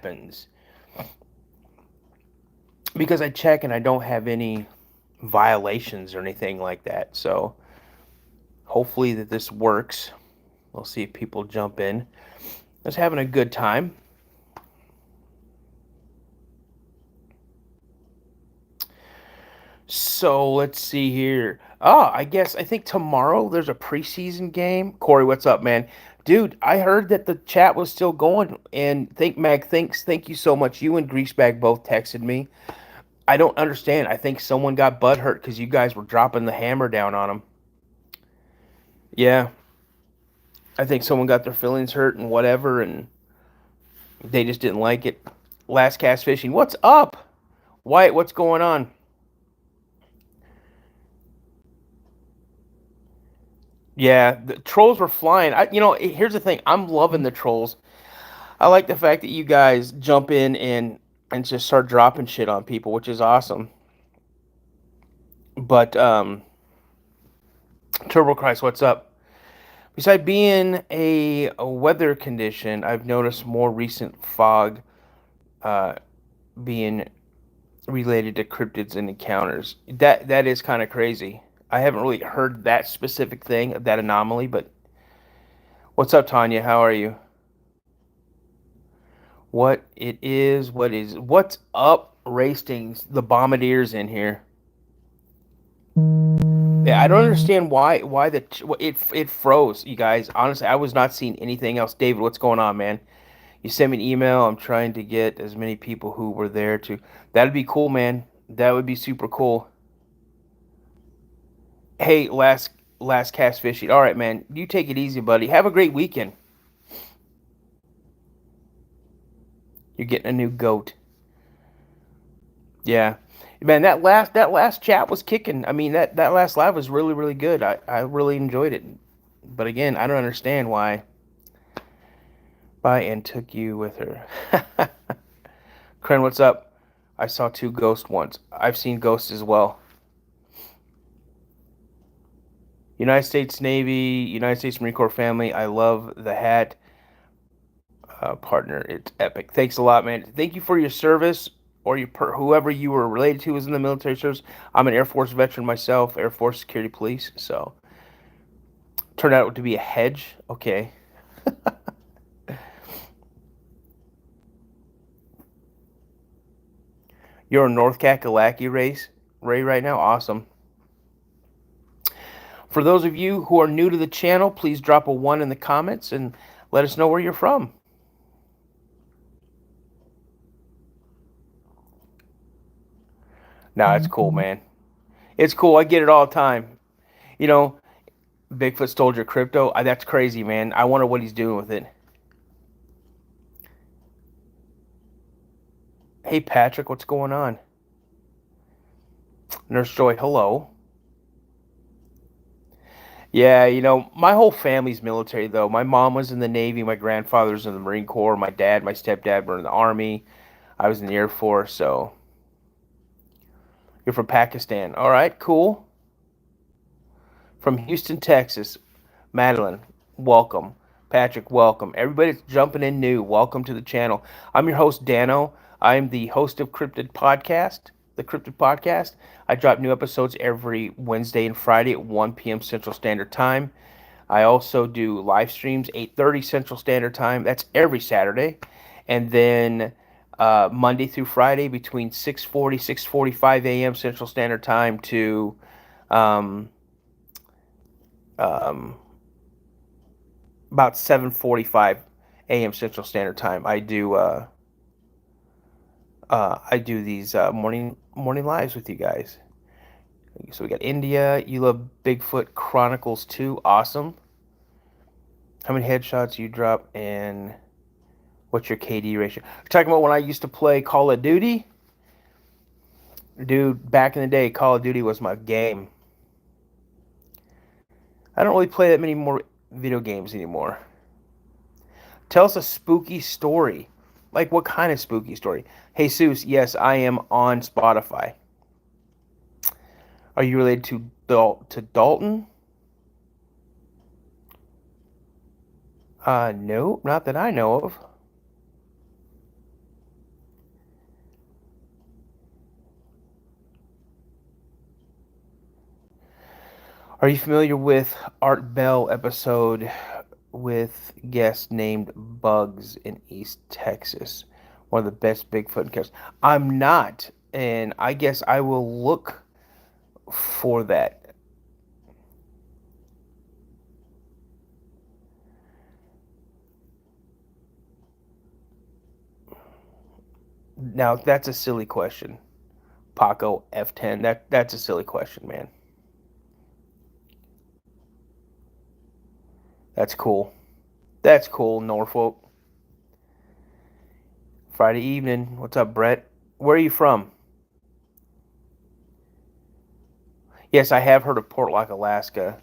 happens. Because I check and I don't have any violations or anything like that. So hopefully that this works. We'll see if people jump in. Just having a good time. So let's see here. I think tomorrow there's a preseason game. Corey, what's up, man? Dude, I heard that the chat was still going, and thank you so much. You and Greasebag both texted me. I don't understand. I think someone got butthurt because you guys were dropping the hammer down on them. Yeah, I think someone got their feelings hurt and whatever, and they just didn't like it. Last cast fishing. What's up, Wyatt? What's going on? Yeah, the trolls were flying. Here's the thing. I'm loving the trolls. I like the fact that you guys jump in and just start dropping shit on people, which is awesome. But Turbo Christ, what's up? Besides being a weather condition, I've noticed more recent fog uh, being related to cryptids and encounters. That is kind of crazy. I haven't really heard that specific thing, that anomaly, but what's up, Tanya? How are you? What's up, Racings? The bombardiers in here. Yeah, I don't understand why it froze, you guys. Honestly, I was not seeing anything else. David, what's going on, man? You sent me an email. I'm trying to get as many people who were there to. That'd be cool, man. That would be super cool. Hey, last cast fishing. All right, man. You take it easy, buddy. Have a great weekend. You're getting a new goat. Yeah, man. That last chat was kicking. I mean, that last live was really really good. I really enjoyed it. But again, I don't understand why. Bye and took you with her. Kren, what's up? I saw two ghosts once. I've seen ghosts as well. United States Navy, United States Marine Corps family. I love the hat. Partner, it's epic. Thanks a lot, man. Thank you for your service, or whoever you were related to was in the military service. I'm an Air Force veteran myself, Air Force Security Police. So turned out to be a hedge. Okay. You're a North Kakalaki race, Ray, right now. Awesome. For those of you who are new to the channel, please drop a 1 in the comments and let us know where you're from. Nah, it's cool, man. It's cool. I get it all the time. You know, Bigfoot stole your crypto. That's crazy, man. I wonder what he's doing with it. Hey, Patrick, what's going on? Nurse Joy, hello. Yeah, my whole family's military, though. My mom was in the Navy. My grandfather's in the Marine Corps. My dad, my stepdad were in the Army. I was in the Air Force, so. You're from Pakistan. All right, cool. From Houston, Texas. Madeline, welcome. Patrick, welcome. Everybody that's jumping in new, welcome to the channel. I'm your host, Dano. I'm the host of Cryptid Podcast, the Cryptid Podcast. I drop new episodes every Wednesday and Friday at 1 p.m. Central Standard Time. I also do live streams, 8:30 Central Standard Time. That's every Saturday. And then Monday through Friday between 6:40, 6:45 a.m. Central Standard Time to um, um, about 7:45 a.m. Central Standard Time. I do these morning lives with you guys. So we got India. You love Bigfoot Chronicles 2. Awesome. How many headshots you drop and what's your KD ratio? You're talking about when I used to play Call of Duty? Dude, back in the day, Call of Duty was my game. I don't really play that many more video games anymore. Tell us a spooky story. Like, what kind of spooky story? Hey, Jesus, yes, I am on Spotify. Are you related to Dalton? No, not that I know of. Are you familiar with Art Bell episode with guest named Bugs in East Texas? One of the best Bigfoot encounters. I'm not, and I guess I will look for that. Now that's a silly question. Paco F10. That's a silly question, man. That's cool. That's cool, Norfolk. Friday evening. What's up, Brett? Where are you from? Yes, I have heard of Portlock, Alaska.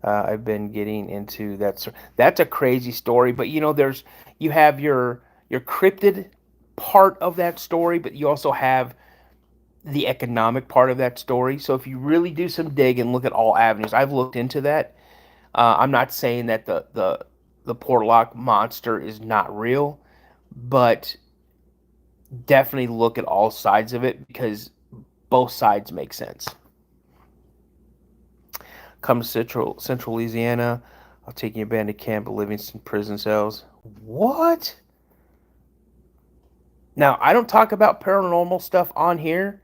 I've been getting into that. That's a crazy story, but you have your cryptid part of that story, but you also have the economic part of that story. So if you really do some dig and look at all avenues, I've looked into that. I'm not saying that the Portlock monster is not real, but definitely look at all sides of it because both sides make sense. Come to Central Louisiana. I'll take you abandoned camp at Livingston prison cells. What? Now, I don't talk about paranormal stuff on here,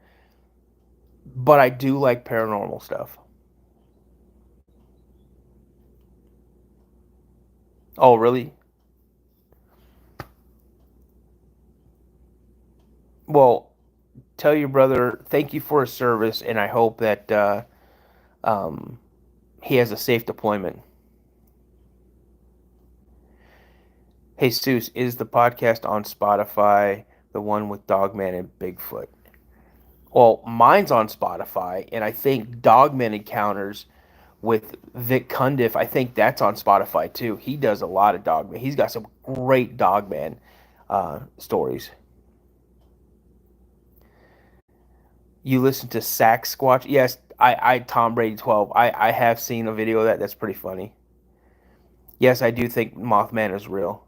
but I do like paranormal stuff. Oh, really? Well, tell your brother thank you for his service, and I hope that um, he has a safe deployment. Hey, Seuss, is the podcast on Spotify the one with Dogman and Bigfoot? Well, mine's on Spotify, and I think Dogman Encounters with Vic Cundiff, I think that's on Spotify too. He does a lot of Dogman. He's got some great Dogman stories. You listen to Sax Squatch? Yes, I Tom Brady 12. I have seen a video of that. That's pretty funny. Yes, I do think Mothman is real.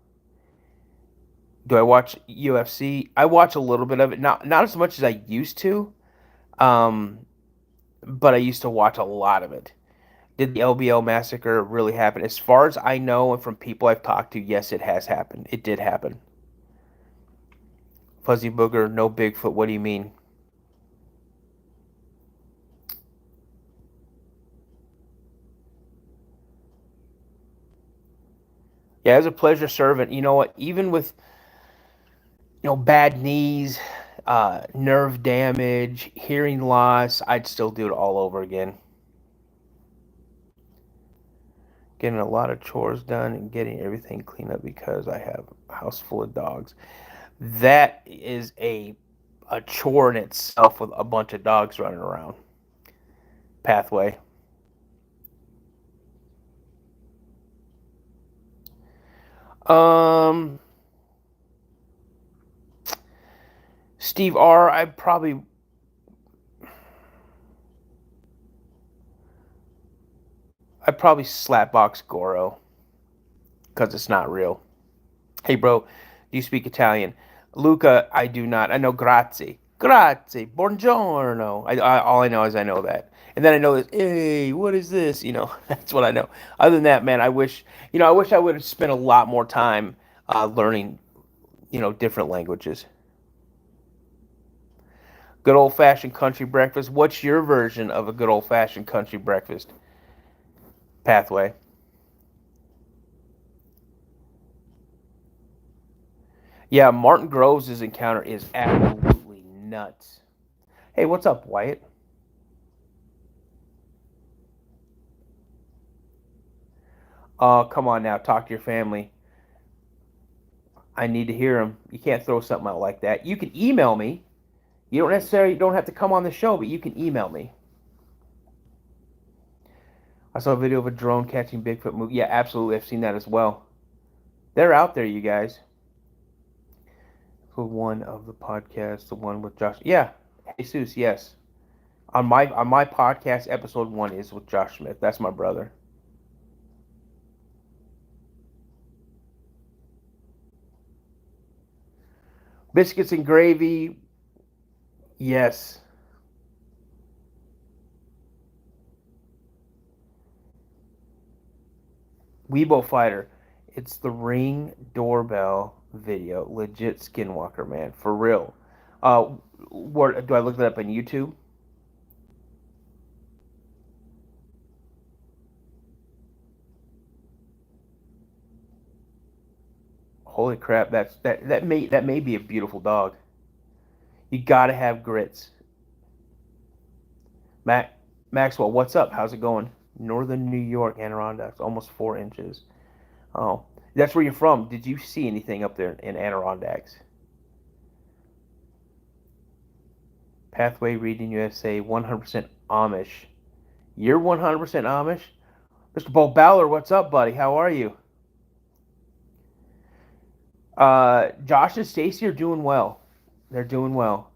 Do I watch UFC? I watch a little bit of it, not as much as I used to, um, but I used to watch a lot of it. Did the LBL massacre really happen? As far as I know, and from people I've talked to, yes, it has happened. It did happen. Fuzzy Booger, no Bigfoot. What do you mean? Yeah, as a pleasure servant, you know what? Even with bad knees, nerve damage, hearing loss, I'd still do it all over again. Getting a lot of chores done and getting everything cleaned up because I have a house full of dogs. That is a chore in itself with a bunch of dogs running around. Pathway. Um, Steve R. I probably slapbox Goro because it's not real. Hey, bro, do you speak Italian? Luca, I do not. I know grazie. Grazie. Buongiorno. All I know is I know that. And then I know this, hey, what is this? That's what I know. Other than that, man, I wish I would have spent a lot more time learning, different languages. Good old fashioned country breakfast. What's your version of a good old fashioned country breakfast? Pathway. Yeah, Martin Groves' encounter is absolutely nuts. Hey, what's up, Wyatt? Come on now, talk to your family. I need to hear them. You can't throw something out like that. You can email me. You don't have to come on the show, but you can email me. I saw a video of a drone catching Bigfoot move. Yeah, absolutely. I've seen that as well. They're out there, you guys. For one of the podcasts, the one with Josh. Yeah, Jesus, yes. On my podcast, episode 1 is with Josh Smith. That's my brother. Biscuits and gravy. Yes. Weibo Fighter. It's the Ring doorbell video. Legit Skinwalker, man. For real. Uh, where do I look that up on YouTube? Holy crap! That may be a beautiful dog. You gotta have grits. Mac Maxwell, what's up? How's it going? Northern New York, Adirondacks, almost 4 inches. Oh, that's where you're from. Did you see anything up there in Adirondacks? Pathway Reading USA, 100% Amish. You're 100% Amish? Mr. Bo Ballard, what's up, buddy? How are you? Josh and Stacy are doing well. They're doing well.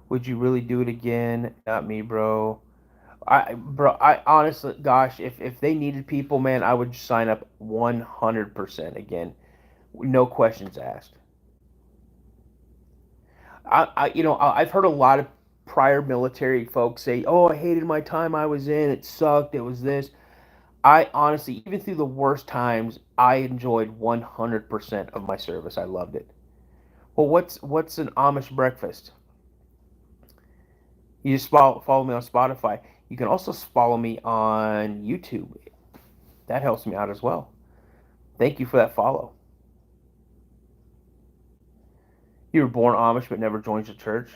Would you really do it again? Not me, bro. I honestly, gosh, if they needed people, man, I would sign up 100% again, no questions asked. I've heard a lot of prior military folks say, "Oh, I hated my time I was in. It sucked. It was this." I honestly, even through the worst times, I enjoyed 100% of my service. I loved it. Well, what's an Amish breakfast? You just follow me on Spotify. You can also follow me on YouTube. That helps me out as well. Thank you for that follow. You were born Amish but never joined the church.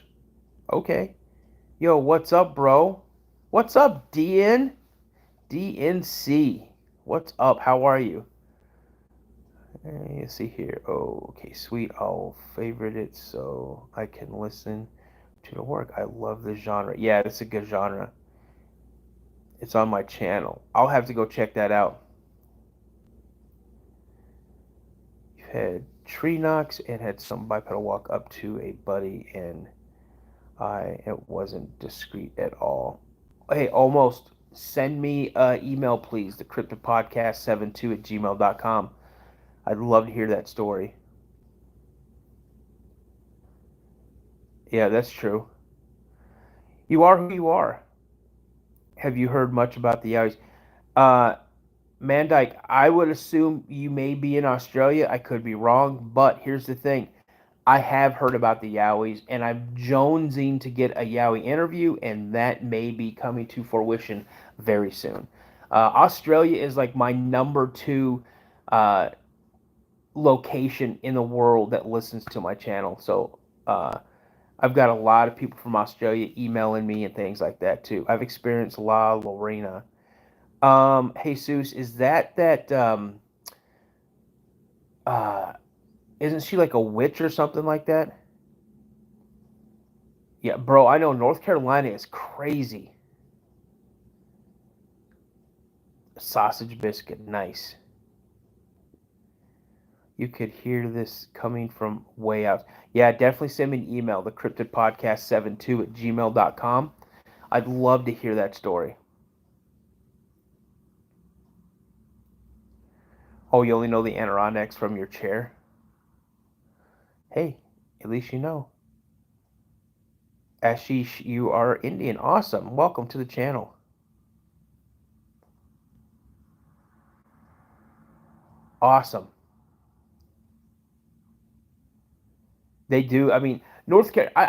Okay. Yo, what's up, bro? What's up, DN? DNC. What's up? How are you? Let's see here. Oh, okay, sweet. I'll favorite it so I can listen to the work. I love this genre. Yeah, it's a good genre. It's on my channel. I'll have to go check that out. You had tree knocks and had some bipedal walk up to a buddy, and it wasn't discreet at all. Hey, almost. Send me an email, please. The cryptidpodcast72@gmail.com. I'd love to hear that story. Yeah, that's true. You are who you are. Have you heard much about the Yowies? Uh, Mandike, I would assume you may be in Australia. I could be wrong, but here's the thing. I have heard about the Yowies, and I'm jonesing to get a Yowie interview, and that may be coming to fruition very soon. Australia is like my number two uh, location in the world that listens to my channel. So I've got a lot of people from Australia emailing me and things like that too. I've experienced La Lorena. Jesus, is that uh isn't she like a witch or something like that? Yeah, bro, I know North Carolina is crazy. Sausage biscuit, nice. You could hear this coming from way out. Yeah, definitely send me an email, the cryptidpodcast72@gmail.com. I'd love to hear that story. Oh, you only know the Adirondacks from your chair? Hey, at least you know. Ashish, you are Indian. Awesome. Welcome to the channel. Awesome. They do. I mean, North Carolina.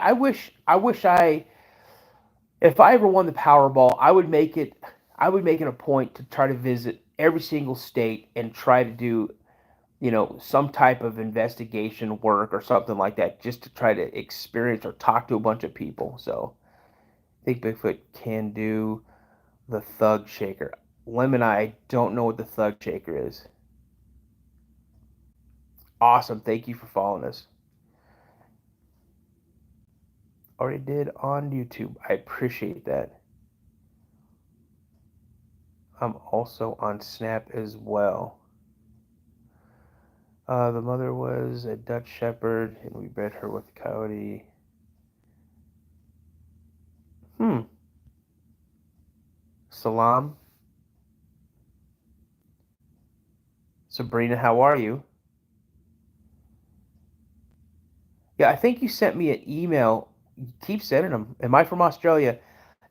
If I ever won the Powerball, I would make it. I would make it a point to try to visit every single state and try to do, some type of investigation work or something like that, just to try to experience or talk to a bunch of people. So, I think Bigfoot can do the Thug Shaker. Lemon, I don't know what the Thug Shaker is. Awesome. Thank you for following us. Already did on YouTube. I appreciate that. I'm also on Snap as well. The mother was a Dutch Shepherd, and we bred her with Coyote. Hmm. Salam. Sabrina, how are you? Yeah, I think you sent me an email. You keep sending them. Am I from Australia?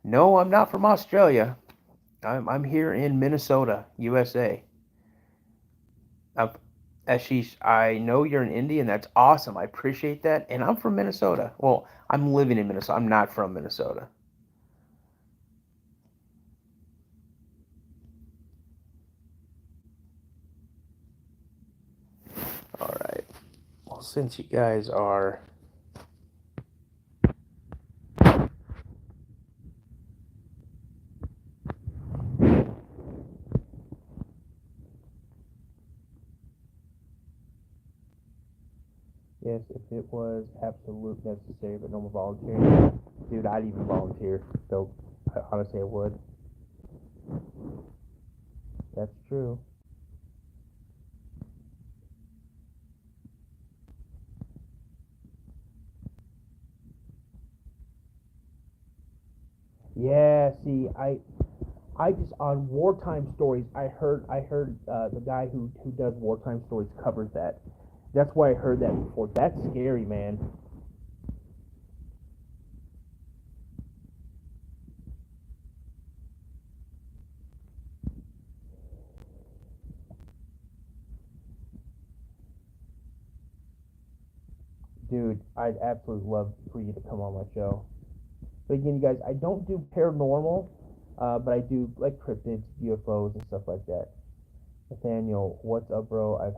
No, I'm not from Australia. I'm here in Minnesota, USA. I'm, Ashish, I know you're an Indian. That's awesome. I appreciate that. And I'm from Minnesota. Well, I'm living in Minnesota. I'm not from Minnesota. All right. Well, since you guys are. Yes, if it was absolute necessary, but no more volunteering, dude, I'd even volunteer. So, honestly, I would. That's true. Yeah, see, I just on wartime stories. I heard the guy who does wartime stories covers that. That's why I heard that before. That's scary, man. Dude, I'd absolutely love for you to come on my show. But again, you guys, I don't do paranormal, but I do like cryptids, UFOs, and stuff like that. Nathaniel, what's up, bro? Let's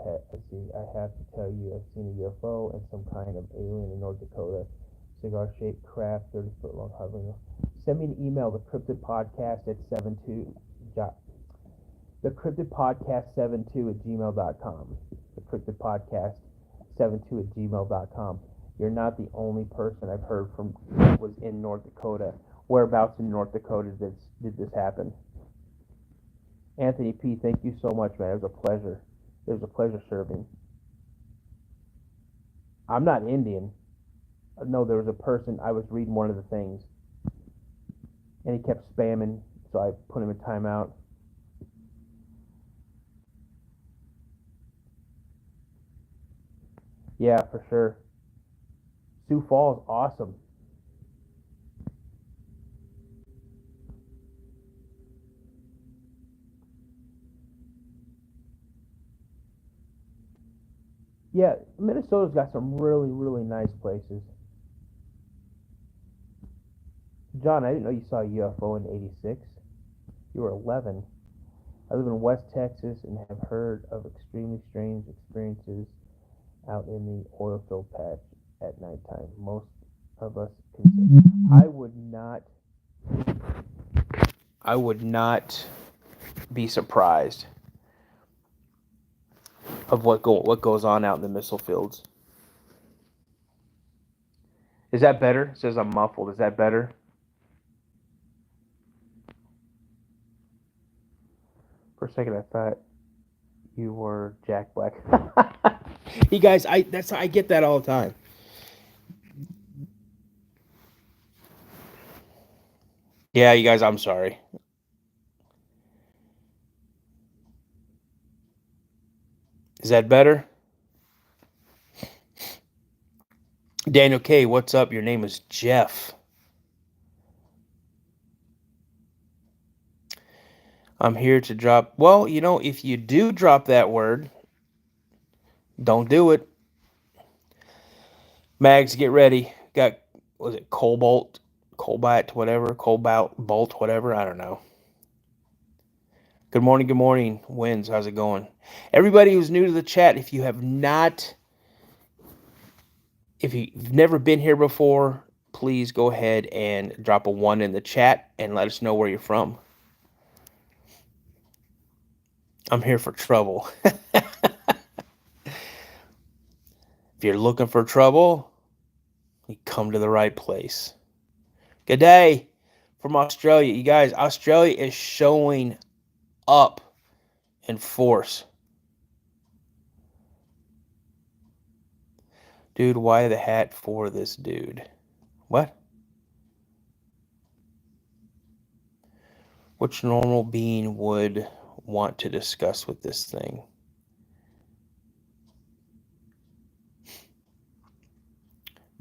see, I have to tell you, I've seen a UFO and some kind of alien in North Dakota. Cigar shaped craft, 30-foot long hovering. Send me an email, the Cryptid Podcast at 72. The Cryptid Podcast 72 at gmail.com. The Cryptid Podcast 72 at gmail.com. You're not the only person I've heard from that was in North Dakota. Whereabouts in North Dakota did this happen? Anthony P., thank you so much, man. It was a pleasure. It was a pleasure serving. I'm not Indian. No, there was a person, I was reading one of the things, and he kept spamming, so I put him in timeout. Yeah, for sure. Sioux Falls, awesome. Yeah, Minnesota's got some really, really nice places. John, I didn't know you saw a UFO in '86. You were 11. I live in West Texas and have heard of extremely strange experiences out in the oil field patch at nighttime. Most of us consider. I would not be surprised of what goes on out in the missile fields. Is that better? It says I'm muffled. Is that better? For a second, I thought you were Jack Black. You guys, I get that all the time. Yeah, you guys, I'm sorry. Is that better? Daniel K, what's up? Your name is Jeff. I'm here to drop. Well, if you do drop that word, don't do it. Mags, get ready. Got, was it Cobalt, whatever, Cobalt, Bolt, whatever. I don't know. Good morning, good morning. Wins, how's it going? Everybody who's new to the chat, if you've never been here before, please go ahead and drop a 1 in the chat and let us know where you're from. I'm here for trouble. If you're looking for trouble, you come to the right place. Good day from Australia. You guys, Australia is showing up in force. Dude, why the hat for this dude? What? Which normal being would want to discuss with this thing?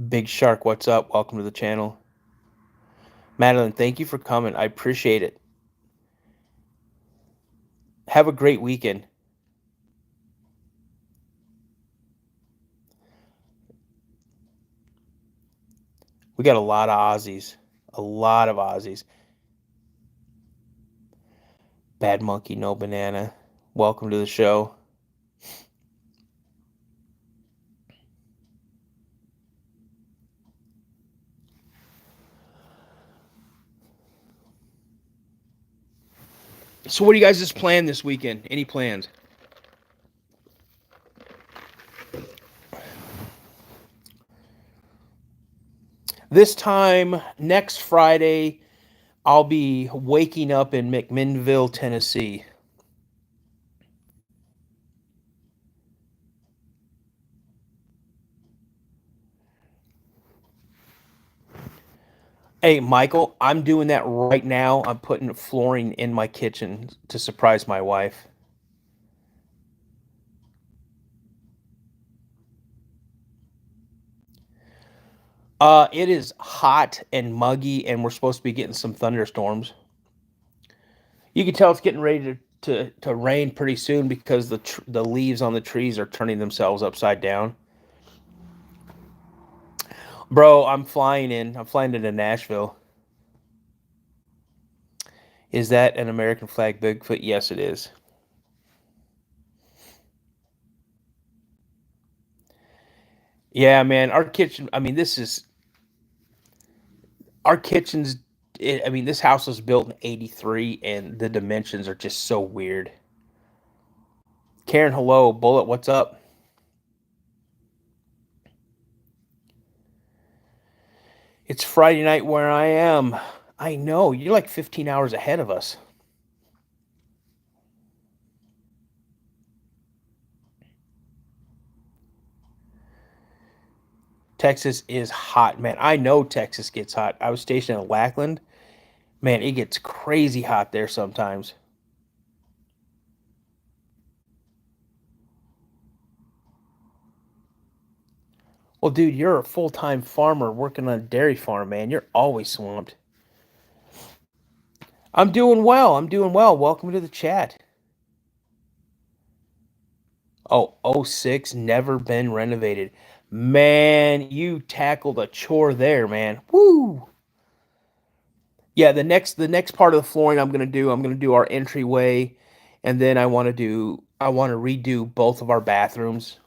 Big Shark, what's up? Welcome to the channel. Madeline, thank you for coming. I appreciate it. Have a great weekend. We got a lot of Aussies. A lot of Aussies. Bad monkey, no banana. Welcome to the show. So what do you guys just plan this weekend? Any plans? This time next Friday, I'll be waking up in McMinnville, Tennessee. Hey, Michael, I'm doing that right now. I'm putting flooring in my kitchen to surprise my wife. It is hot and muggy, and we're supposed to be getting some thunderstorms. You can tell it's getting ready to rain pretty soon because the leaves on the trees are turning themselves upside down. Bro, I'm flying in. I'm flying into Nashville. Is that an American flag Bigfoot? Yes, it is. Yeah, man. Our kitchen. I mean, this is our kitchen's. I mean, this house was built in '83, and the dimensions are just so weird. Karen, hello. Bullet, what's up? It's Friday night where I am. I know you're like 15 hours ahead of us. Texas is hot, man. I know Texas gets hot. I was stationed in Lackland. Man, it gets crazy hot there sometimes. Well, dude, you're a full-time farmer working on a dairy farm, man. You're always swamped. I'm doing well. I'm doing well. Welcome to the chat. Oh, '06, never been renovated. Man, you tackled a chore there, man. Woo! Yeah, the next part of the flooring I'm gonna do our entryway, and then I want to redo both of our bathrooms.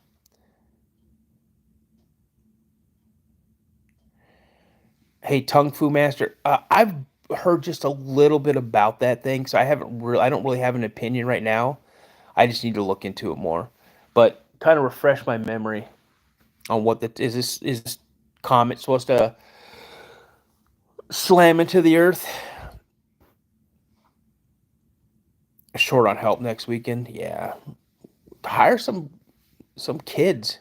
Hey, Tung Fu Master, I've heard just a little bit about that thing, so I don't really have an opinion right now. I just need to look into it more. But kind of refresh my memory on what the is this comet supposed to slam into the earth? Short on help next weekend. Yeah. Hire some kids.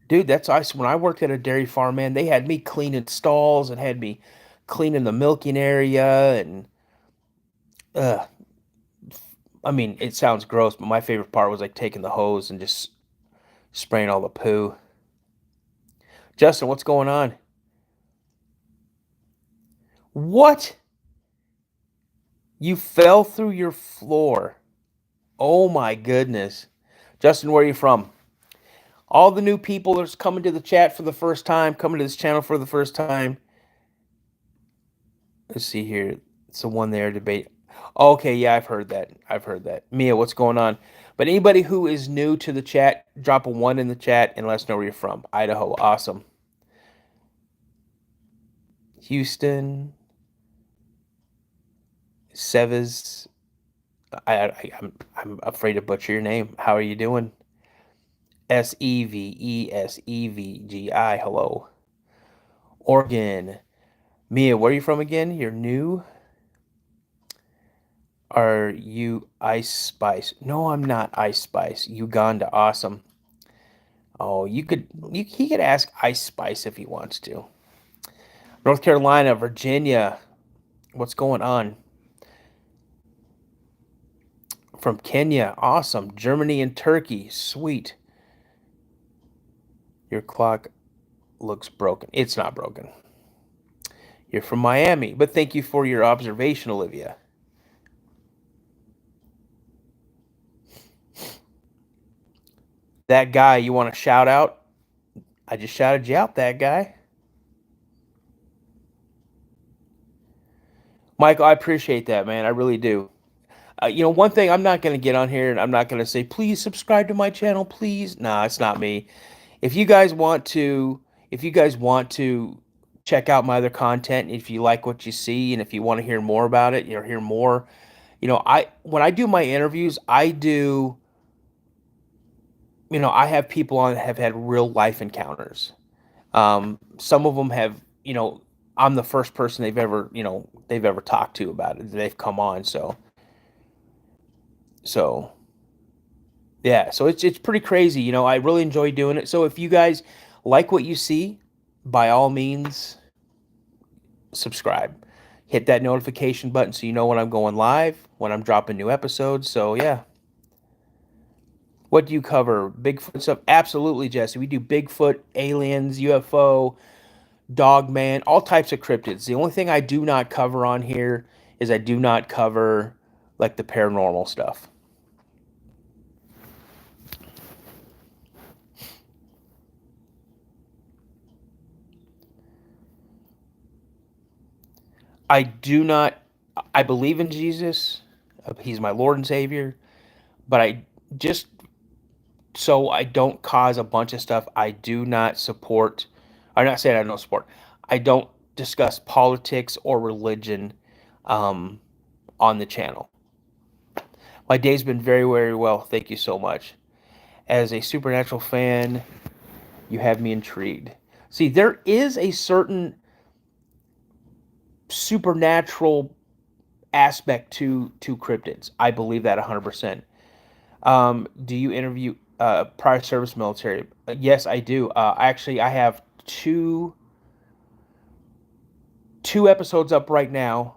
Dude, that's ice. When I worked at a dairy farm, man, they had me cleaning stalls and had me cleaning the milking area and uh I mean, it sounds gross, but my favorite part was like taking the hose and just spraying all the poo. Justin, what's going on? What? You fell through your floor. Oh my goodness. Justin, where are you from? All the new people that's coming to the chat for the first time, coming to this channel for the first time. Let's see here. It's the one there debate. Okay, yeah, I've heard that. I've heard that. Mia, what's going on? But anybody who is new to the chat, drop a one in the chat and let us know where you're from. Idaho, awesome. Houston, Seves. I'm afraid to butcher your name. How are you doing? Sevesevgi. Hello. Oregon. Mia, where are you from again? You're new. Are you Ice Spice? No, I'm not Ice Spice. Uganda, awesome. Oh, he could ask Ice Spice if he wants to. North Carolina, Virginia, what's going on? From Kenya, awesome. Germany and Turkey, sweet. Your clock looks broken. It's not broken. You're from Miami, but thank you for your observation, Olivia. That guy you want to shout out? I just shouted you out, that guy. Michael, I appreciate that, man. I really do. One thing I'm not going to get on here and I'm not going to say, please subscribe to my channel, please. Nah, it's not me. If you guys want to, if you guys want to check out my other content, if you like what you see, and if you want to hear more about it, hear more, when I do my interviews, I have people on that have had real life encounters. Some of them have, I'm the first person they've ever talked to about it. They've come on, so yeah, so it's pretty crazy. I really enjoy doing it. So if you guys like what you see, by all means, subscribe. Hit that notification button so you know when I'm going live, when I'm dropping new episodes. So yeah. What do you cover? Bigfoot stuff? Absolutely, Jesse. We do Bigfoot, aliens, UFO, Dogman, all types of cryptids. The only thing I do not cover on here is I do not cover like the paranormal stuff. I do not. I believe in Jesus. He's my Lord and Savior. But just so I don't cause a bunch of stuff, I do not support. I'm not saying I don't support. I don't discuss politics or religion um, on the channel. My day's been very, very well. Thank you so much. As a supernatural fan, you have me intrigued. See, there is a certain supernatural aspect to cryptids. I believe that 100%. Do you interview prior service military? Yes, I do. Actually, I have two episodes up right now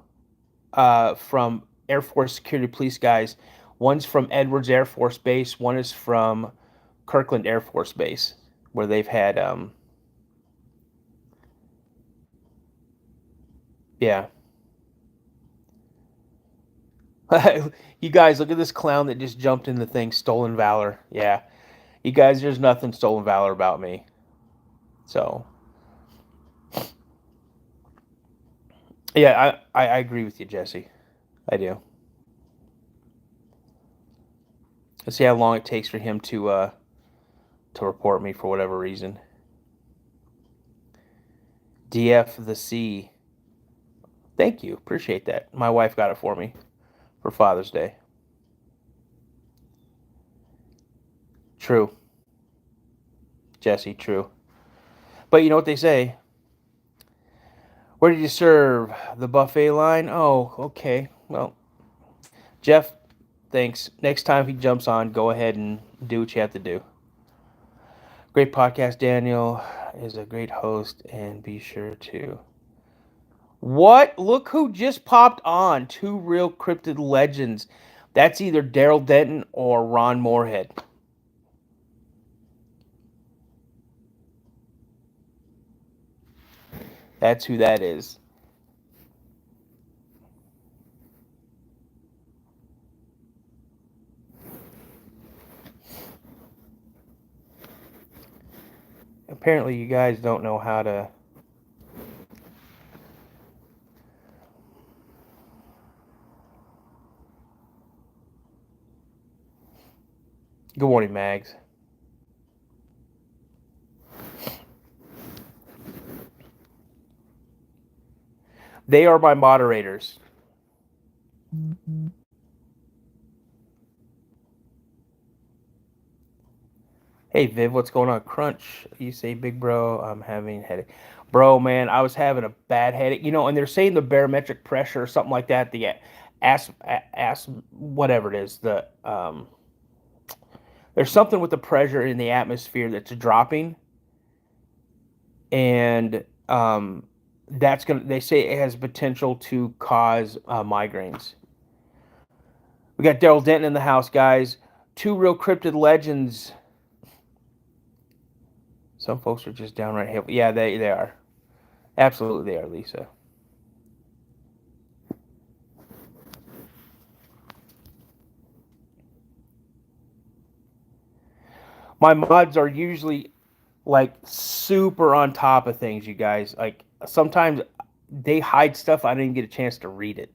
from Air Force Security Police guys. One's from Edwards Air Force Base. One is from Kirkland Air Force Base, where they've had yeah. You guys, look at this clown that just jumped in the thing. Stolen valor. Yeah, you guys, there's nothing stolen valor about me. So yeah, I agree with you, Jesse. I do. Let's see how long it takes for him to report me for whatever reason. DF the C. Thank you. Appreciate that. My wife got it for me for Father's Day. True. Jesse, true. But you know what they say? Where did you serve? The buffet line? Oh, okay. Well, Jeff, thanks. Next time he jumps on, go ahead and do what you have to do. Great podcast. Daniel is a great host, and be sure to. What? Look who just popped on. Two real cryptid legends. That's either Daryl Denton or Ron Moorhead. That's who that is. Apparently, you guys don't know how to. Good morning, Mags. They are my moderators. Hey, Viv, what's going on? Crunch. You say, big bro, I'm having a headache. Bro, man, I was having a bad headache. And they're saying the barometric pressure or something like that. The whatever it is. There's something with the pressure in the atmosphere that's dropping, and that's gonna. They say it has potential to cause migraines. We got Daryl Denton in the house, guys. Two real cryptid legends. Some folks are just downright heavy. Yeah, they are. Absolutely, they are, Lisa. My mods are usually like super on top of things, you guys. Like sometimes they hide stuff I didn't even get a chance to read it.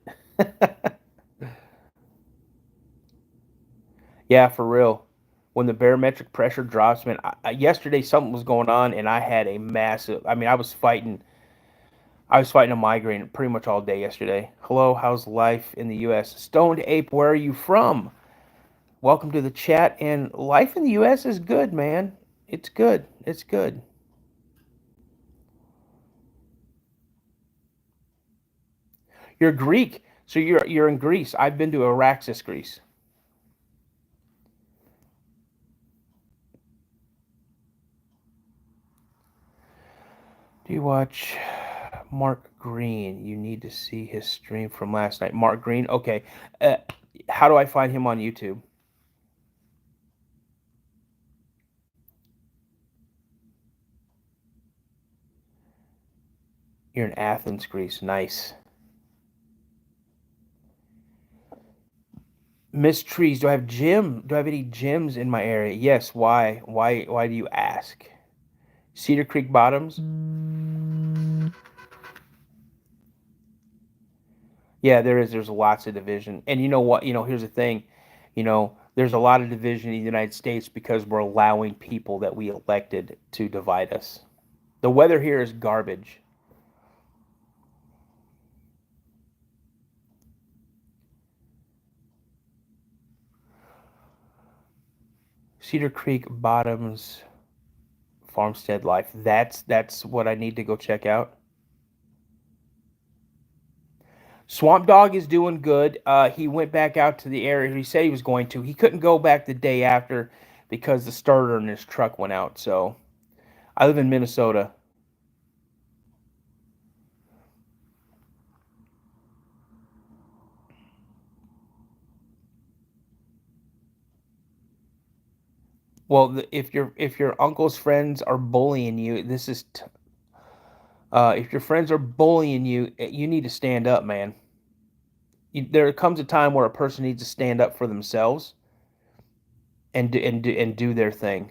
Yeah, for real. When the barometric pressure drops, man. Yesterday something was going on, and I had a massive. I mean, I was fighting. I was fighting a migraine pretty much all day yesterday. Hello, how's life in the U.S.? Stoned Ape, where are you from? Welcome to the chat. And life in the U.S. is good, man. It's good. It's good. You're Greek, so you're in Greece. I've been to Araxis, Greece. Do you watch Mark Green? You need to see his stream from last night. Mark Green. Okay. Uh, how do I find him on YouTube? You're in Athens, Greece. Nice. Miss Trees. Do I have gym? Do I have any gyms in my area? Yes. Why? Why do you ask? Cedar Creek Bottoms. Yeah, there is. There's lots of division, and you know what? Here's the thing. There's a lot of division in the United States because we're allowing people that we elected to divide us. The weather here is garbage. Cedar Creek Bottoms Farmstead Life. That's what I need to go check out. Swamp Dog is doing good. He went back out to the area. He said he was going to. He couldn't go back the day after because the starter in his truck went out. So I live in Minnesota. Well, if your uncle's friends are bullying you, if your friends are bullying you, you need to stand up, man. There comes a time where a person needs to stand up for themselves and do their thing.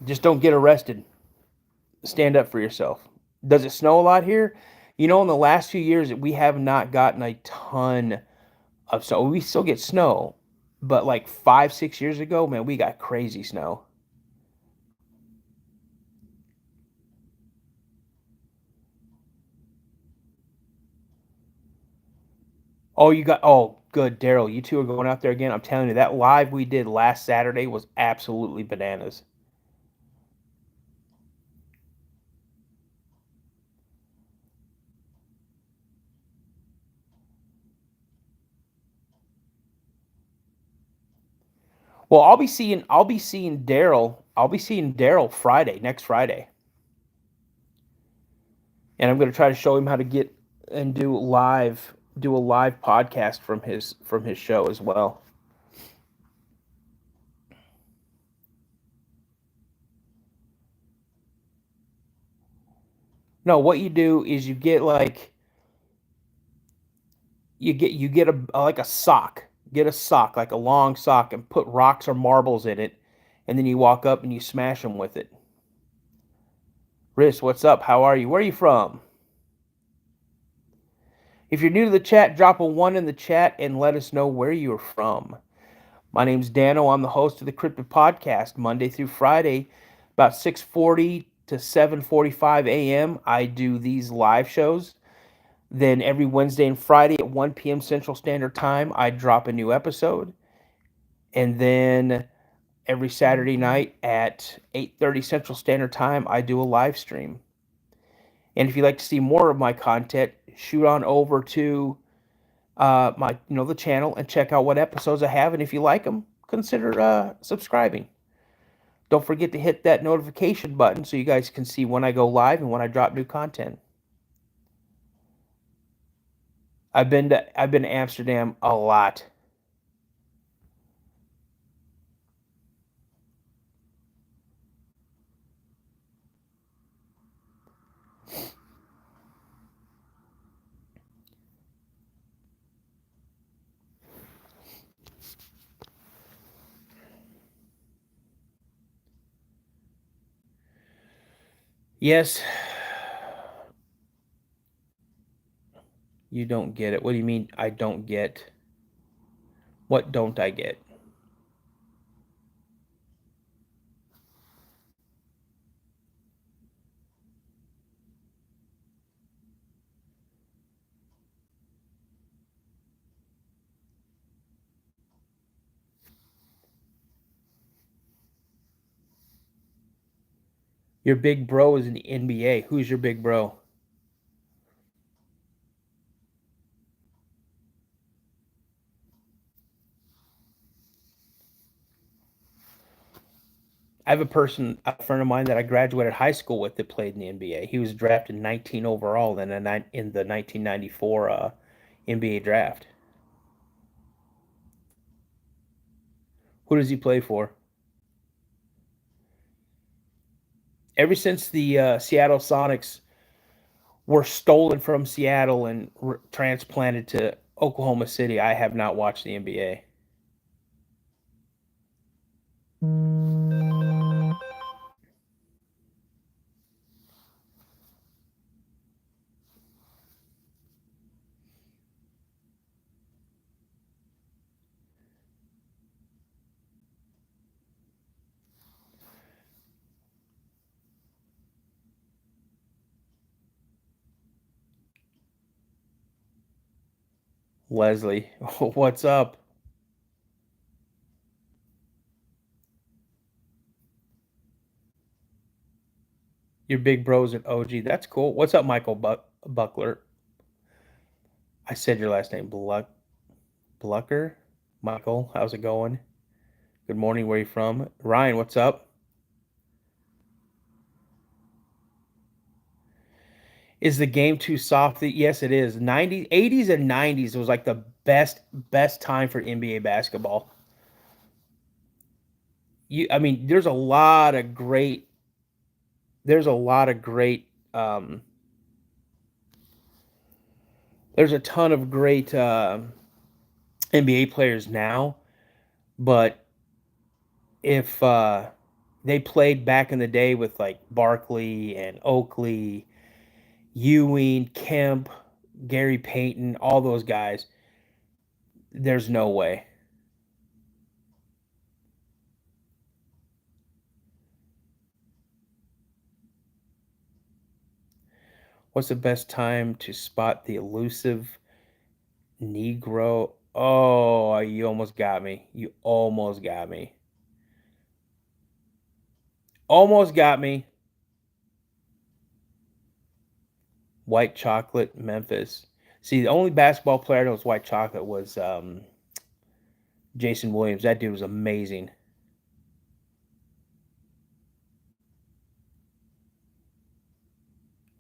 Just don't get arrested. Stand up for yourself. Does it snow a lot here? In the last few years, we have not gotten a ton of snow. We still get snow, but like 5, 6 years ago, man, we got crazy snow. Oh, good, Daryl. You two are going out there again. I'm telling you, that live we did last Saturday was absolutely bananas. Well, I'll be seeing Daryl. I'll be seeing Daryl Friday, next Friday, and I'm going to try to show him how to get and do a live podcast from his show as well. No, what you do is you get like a sock. Get a sock, like a long sock, and put rocks or marbles in it, and then you walk up and you smash them with it. Riss, what's up? How are you? Where are you from? If you're new to the chat, drop a one in the chat and let us know where you're from. My name's Dano. I'm the host of the Cryptid Podcast, Monday through Friday, about 6:40 to 7:45 a.m. I do these live shows. Then every Wednesday and Friday at 1 p.m. Central Standard Time, I drop a new episode. And then every Saturday night at 8:30 Central Standard Time, I do a live stream. And if you'd like to see more of my content, shoot on over to my the channel and check out what episodes I have. And if you like them, consider subscribing. Don't forget to hit that notification button so you guys can see when I go live and when I drop new content. I've been to Amsterdam a lot. Yes, you don't get it. What do you mean I don't get? What don't I get? Your big bro is in the NBA. Who's your big bro? I have a friend of mine that I graduated high school with that played in the NBA. He was drafted 19 overall in the 1994 NBA draft. Who does he play for? Ever since the Seattle Sonics were stolen from Seattle and transplanted to Oklahoma City, I have not watched the NBA. Leslie, what's up? Your big bro's at OG. That's cool. What's up, Michael Buckler? I said your last name, Blucker. Michael, how's it going? Good morning. Where you from? Ryan, what's up? Is the game too soft? Yes, it is. 90s, 80s and 90s was like the best time for NBA basketball. I mean, there's a lot of great there's a ton of great NBA players now, but if they played back in the day with like Barkley and Oakley, Ewing, Kemp, Gary Payton, all those guys, there's no way. What's the best time to spot the elusive Negro? Oh, you almost got me. You almost got me. Almost got me. White Chocolate, Memphis. See, the only basketball player I know was White Chocolate was Jason Williams. That dude was amazing.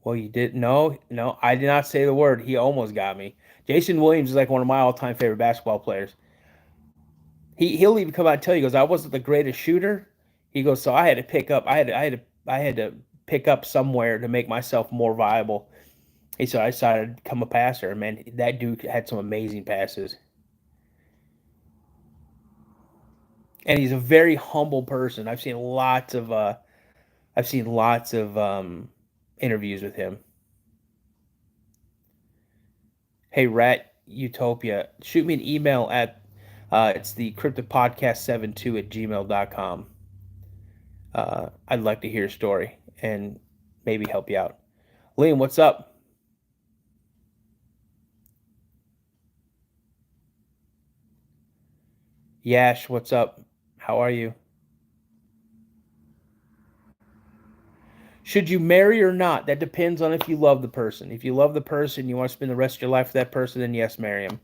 Well, you did no. I did not say the word. He almost got me. Jason Williams is like one of my all-time favorite basketball players. He'll even come out and tell you, he goes, I wasn't the greatest shooter. He goes, so I had to pick up. I had to pick up somewhere to make myself more viable. He said I decided to become a passer. Man, that dude had some amazing passes, and he's a very humble person. I've seen lots of interviews with him. Hey, Rat Utopia, shoot me an email at it's the Cryptid Podcast 72 at gmail.com. I'd like to hear a story and maybe help you out. Liam, what's up? Yash, what's up? How are you? Should you marry or not? That depends on if you love the person. If you love the person, you want to spend the rest of your life with that person, then yes, marry him.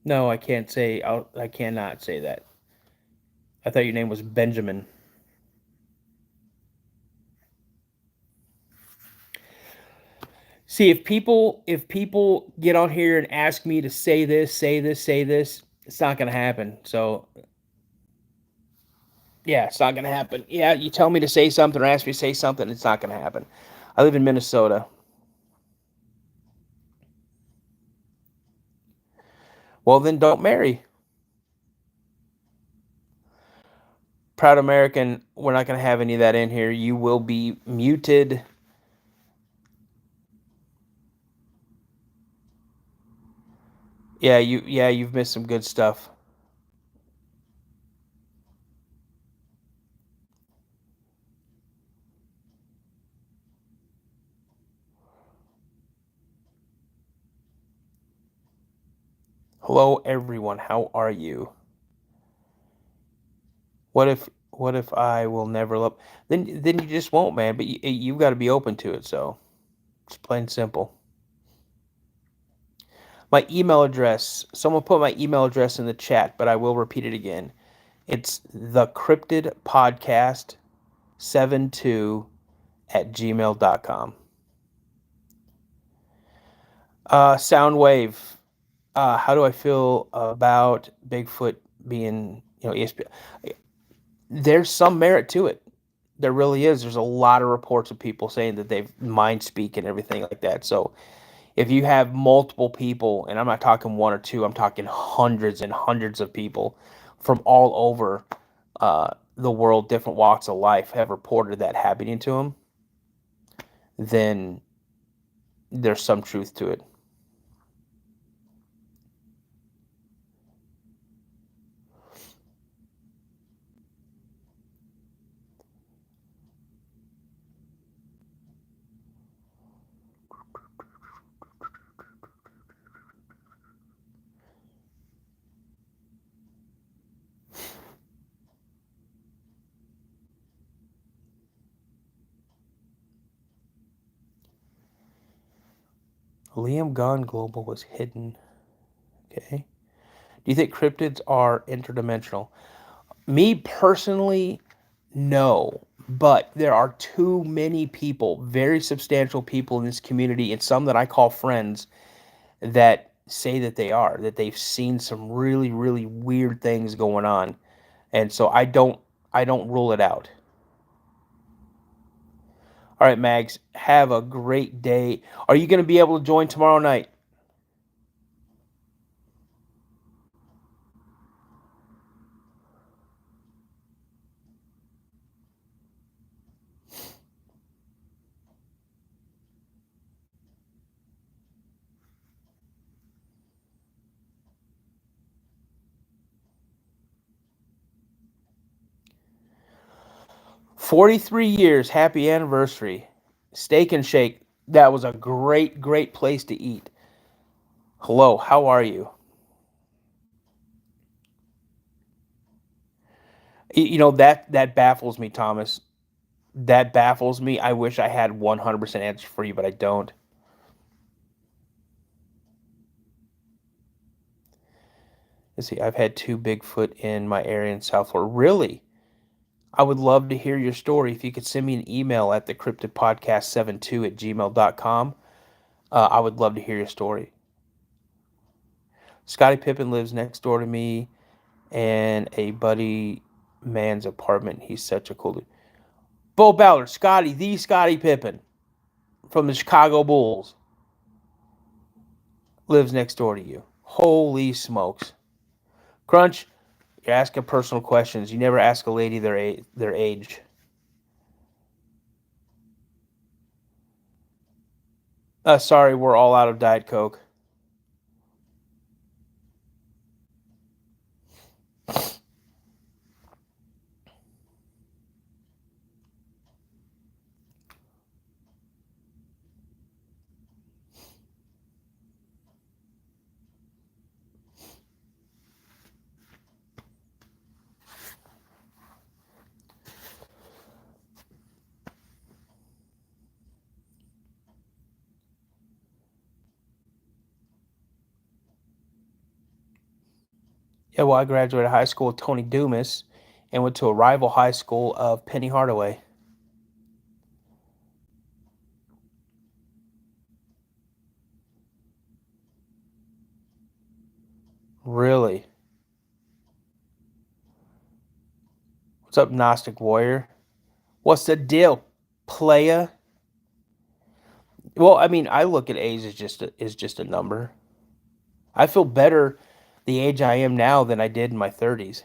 No, I can't say. I cannot say that. I thought your name was Benjamin. See, if people get on here and ask me to say this, say this, say this, it's not going to happen. So yeah, it's not going to happen. Yeah, you tell me to say something or ask me to say something, it's not going to happen. I live in Minnesota. Well, then don't marry. Proud American, we're not going to have any of that in here. You will be muted. You've missed some good stuff. Hello everyone, how are you? What if I will never love? Then you just won't, man. But you've got to be open to it. So it's plain simple. My email address. Someone put my email address in the chat, but I will repeat it again. It's the Cryptid Podcast 72 at gmail.com. Soundwave. How do I feel about Bigfoot being, ESPN? There's some merit to it. There really is. There's a lot of reports of people saying that they've mind speak and everything like that. So if you have multiple people, and I'm not talking one or two, I'm talking hundreds and hundreds of people from all over the world, different walks of life, have reported that happening to them, then there's some truth to it. Liam Gone Global was hidden. Okay. Do you think cryptids are interdimensional? Me personally, no. But there are too many people, very substantial people in this community, and some that I call friends, that say that they are, that they've seen some really, really weird things going on. And so I don't rule it out. All right, Mags, have a great day. Are you going to be able to join tomorrow night? 43 years, happy anniversary. Steak and Shake, that was a great, great place to eat. Hello, how are you? That baffles me, Thomas. That baffles me. I wish I had 100% answer for you, but I don't. Let's see, I've had two Bigfoot in my area in South Florida. Really? I would love to hear your story. If you could send me an email at the cryptidpodcast72 at gmail.com, I would love to hear your story. Scottie Pippen lives next door to me and a buddy man's apartment. He's such a cool dude. Bo Ballard, the Scottie Pippen from the Chicago Bulls, lives next door to you. Holy smokes. Crunch, you're asking personal questions. You never ask a lady their age. Sorry, we're all out of Diet Coke. Yeah, well, I graduated high school with Tony Dumas and went to a rival high school of Penny Hardaway. Really? What's up, Gnostic Warrior? What's the deal, playa? Well, I mean, I look at age as just a number. I feel better the age I am now than I did in my 30s.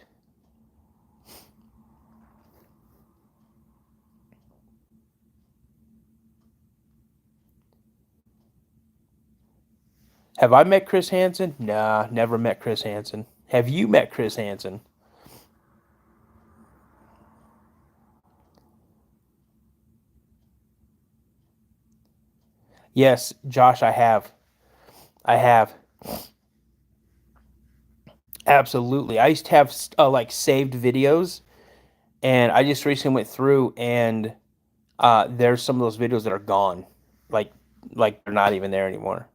Have I met Chris Hansen? Nah, never met Chris Hansen. Have you met Chris Hansen? Yes, Josh, I have. I have. Absolutely. I used to have like saved videos, and I just recently went through and there's some of those videos that are gone. Like like they're not even there anymore.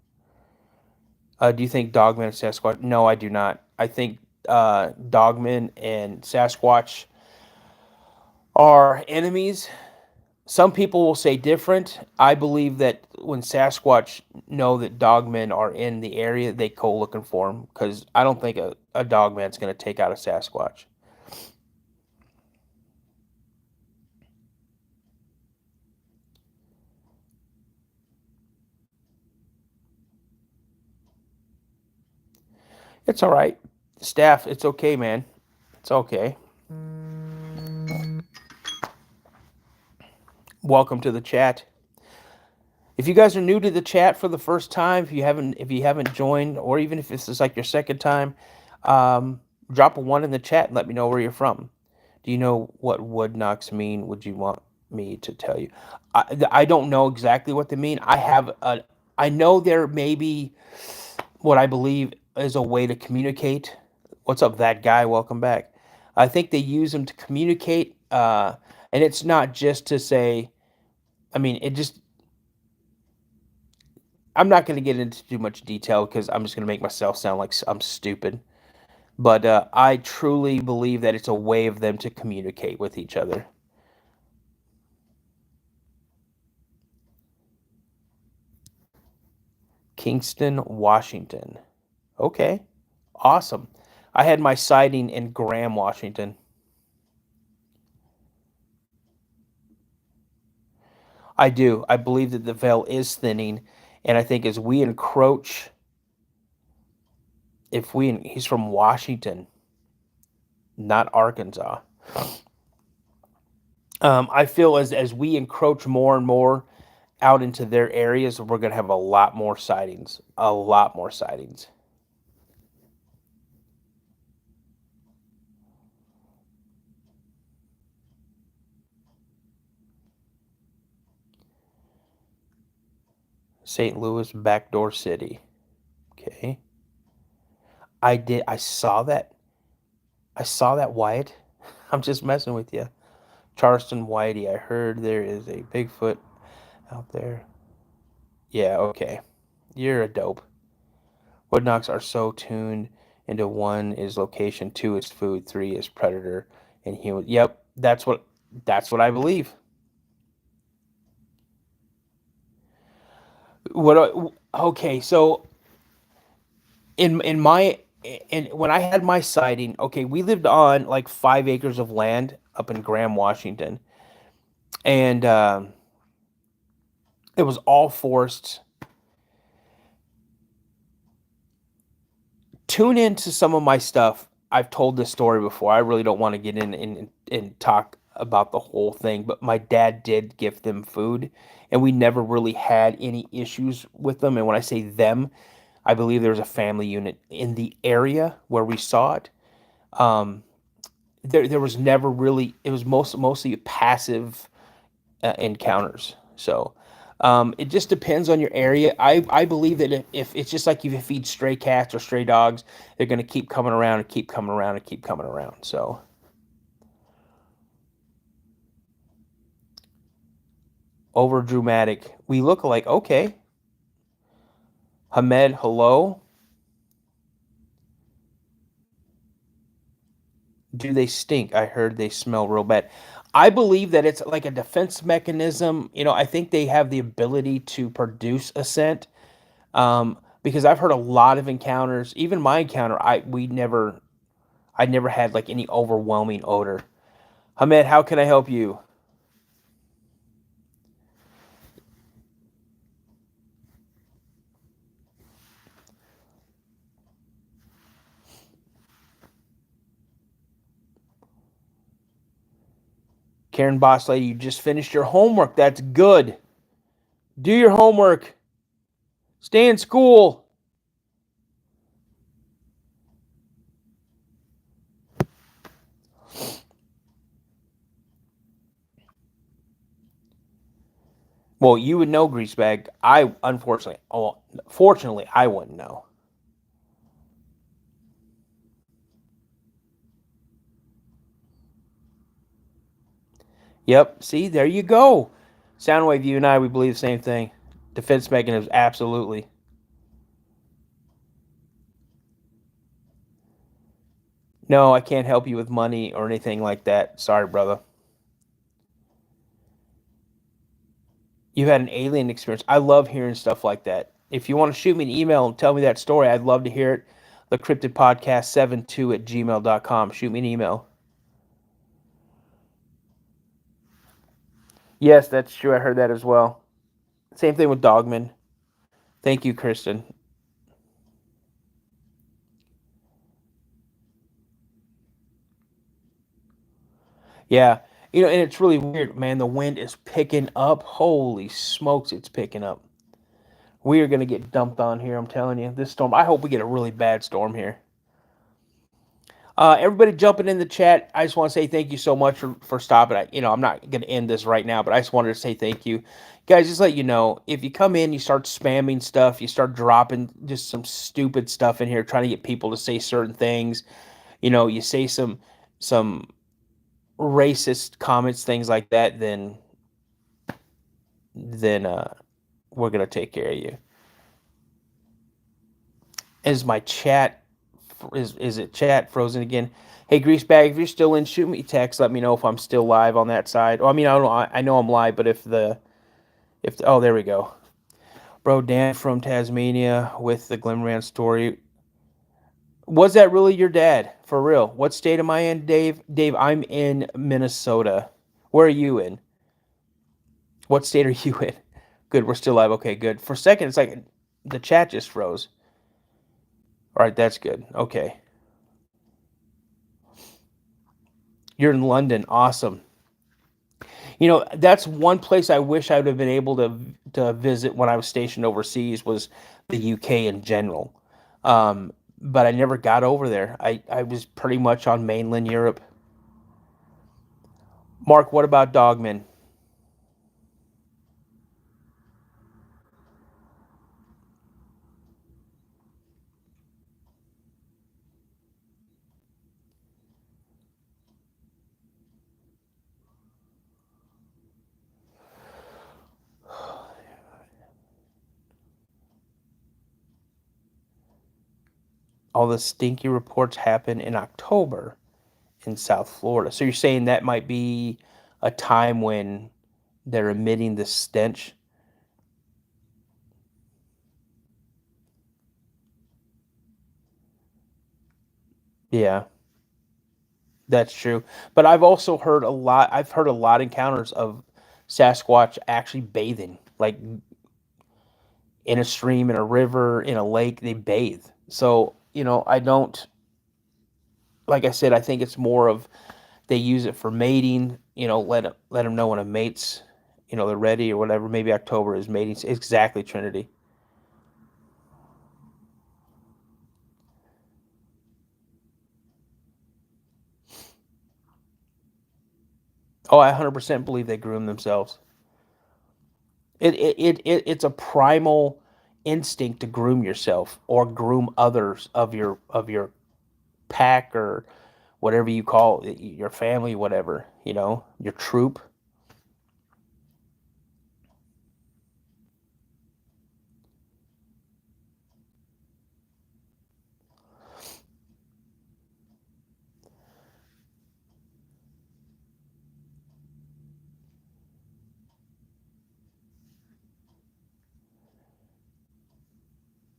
Do you think Dogman and Sasquatch? No, I do not. I think Dogman and Sasquatch are enemies. Some people will say different. I believe that when Sasquatch know that dogmen are in the area, they go looking for them because I don't think a dogman's going to take out a Sasquatch. It's all right. Staff, it's okay, man. It's okay. Welcome to the chat. If you guys are new to the chat for the first time, if you haven't joined, or even if this is like your second time, um, drop a one in the chat and let me know where you're from. Do you know what wood knocks mean? Would you want me to tell you? I don't know exactly what they mean. I know there may be what I believe is a way to communicate. What's up, that guy? Welcome back. I think they use them to communicate, and it's not just to say. I mean, it just I'm not going to get into too much detail because I'm just going to make myself sound like I'm stupid. But I truly believe that it's a way of them to communicate with each other. Kingston, Washington. Okay, awesome. I had my sighting in Graham, Washington. I do. I believe that the veil is thinning, and I think as we encroach, if we he's from Washington, not Arkansas. I feel as we encroach more and more out into their areas, we're going to have a lot more sightings. A lot more sightings. St. Louis, backdoor city. Okay. I did. I saw that. I saw that, Wyatt. I'm just messing with you. Charleston Whitey. I heard there is a Bigfoot out there. Yeah, okay. You're a dope. Woodknocks are so tuned into one is location, two is food, three is predator, and human. Yep, that's what I believe. Okay, so in my and when I had my sighting, okay, we lived on like 5 acres of land up in Graham, Washington, and it was all forests. Tune into some of my stuff. I've told this story before. I really don't want to get in and talk about the whole thing, but my dad did give them food, and we never really had any issues with them. And when I say them, I believe there was a family unit in the area where we saw it. Um, there was never really. It was mostly passive encounters. So it just depends on your area. I believe that if it's just like if you feed stray cats or stray dogs, they're going to keep coming around and keep coming around and keep coming around. So over dramatic. We look like okay. Hamed, hello. Do they stink? I heard they smell real bad. I believe that it's like a defense mechanism. I think they have the ability to produce a scent. Because I've heard a lot of encounters. Even my encounter, I never had like any overwhelming odor. Hamed, how can I help you? Karen Boss Lady, you just finished your homework. That's good. Do your homework. Stay in school. Well, you would know, greasebag. I unfortunately, oh, fortunately, I wouldn't know. Yep. See, there you go. Soundwave, you and I, we believe the same thing. Defense mechanisms, absolutely. No, I can't help you with money or anything like that. Sorry, brother. You had an alien experience. I love hearing stuff like that. If you want to shoot me an email and tell me that story, I'd love to hear it. The Cryptid Podcast 72 at gmail.com. Shoot me an email. Yes, that's true. I heard that as well. Same thing with Dogman. Thank you, Kristen. Yeah. And it's really weird, man. The wind is picking up. Holy smokes, it's picking up. We are going to get dumped on here, I'm telling you. This storm, I hope we get a really bad storm here. Everybody jumping in the chat. I just want to say thank you so much for stopping. I'm not going to end this right now, but I just wanted to say thank you. Guys, just let you know, if you come in, you start spamming stuff, you start dropping just some stupid stuff in here, trying to get people to say certain things. You say some racist comments, things like that, then we're gonna take care of you. Is my chat is it chat frozen again? Hey Greasebag, if you're still in, shoot me a text. Let me know if I'm still live on that side. Well, I mean, I know I'm live, but oh, there we go, bro. Dan from Tasmania with the Glimmerman story. Was that really your dad? For real? What state am I in, Dave? Dave, I'm in Minnesota. Where are you in? What state are you in? Good, we're still live. Okay, good. For a second, it's like the chat just froze. All right, that's good. Okay. You're in London. Awesome. That's one place I wish I would have been able to visit when I was stationed overseas was the UK in general. But I never got over there. I was pretty much on mainland Europe. Mark, what about Dogman? All the stinky reports happen in October in South Florida. So you're saying that might be a time when they're emitting the stench? Yeah, that's true. But I've heard a lot encounters of Sasquatch actually bathing, like in a stream, in a river, in a lake, they bathe. So, I don't, like I said, I think it's more of they use it for mating, let them know when a mate's, they're ready or whatever. Maybe October is mating. Exactly, Trinity. Oh, I 100% believe they groom themselves. It's a primal instinct to groom yourself or groom others of your pack or whatever you call it, your family, whatever, your troop.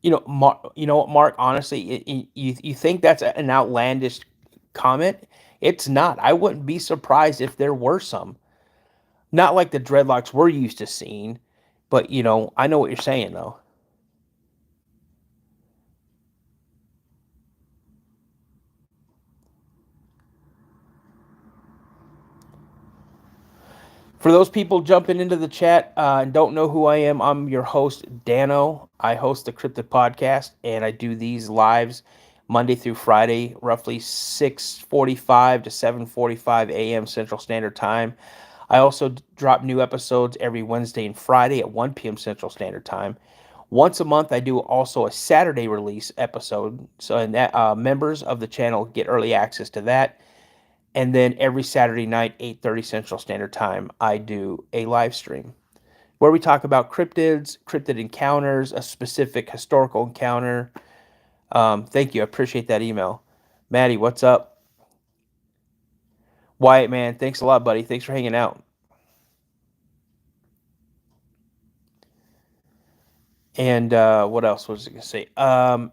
You know what, Mark? Honestly, you think that's an outlandish comment? It's not. I wouldn't be surprised if there were some. Not like the dreadlocks we're used to seeing, but I know what you're saying though. For those people jumping into the chat and don't know who I am, I'm your host, Dano. I host the Cryptid Podcast, and I do these lives Monday through Friday, roughly 6:45 to 7:45 a.m. Central Standard Time. I also drop new episodes every Wednesday and Friday at 1 p.m. Central Standard Time. Once a month, I do also a Saturday release episode. So, and that members of the channel get early access to that. And then every Saturday night, 8:30 Central Standard Time, I do a live stream where we talk about cryptids, cryptid encounters, a specific historical encounter. Thank you. I appreciate that email. Maddie, what's up? Wyatt, man, thanks a lot, buddy. Thanks for hanging out. And what else was I going to say?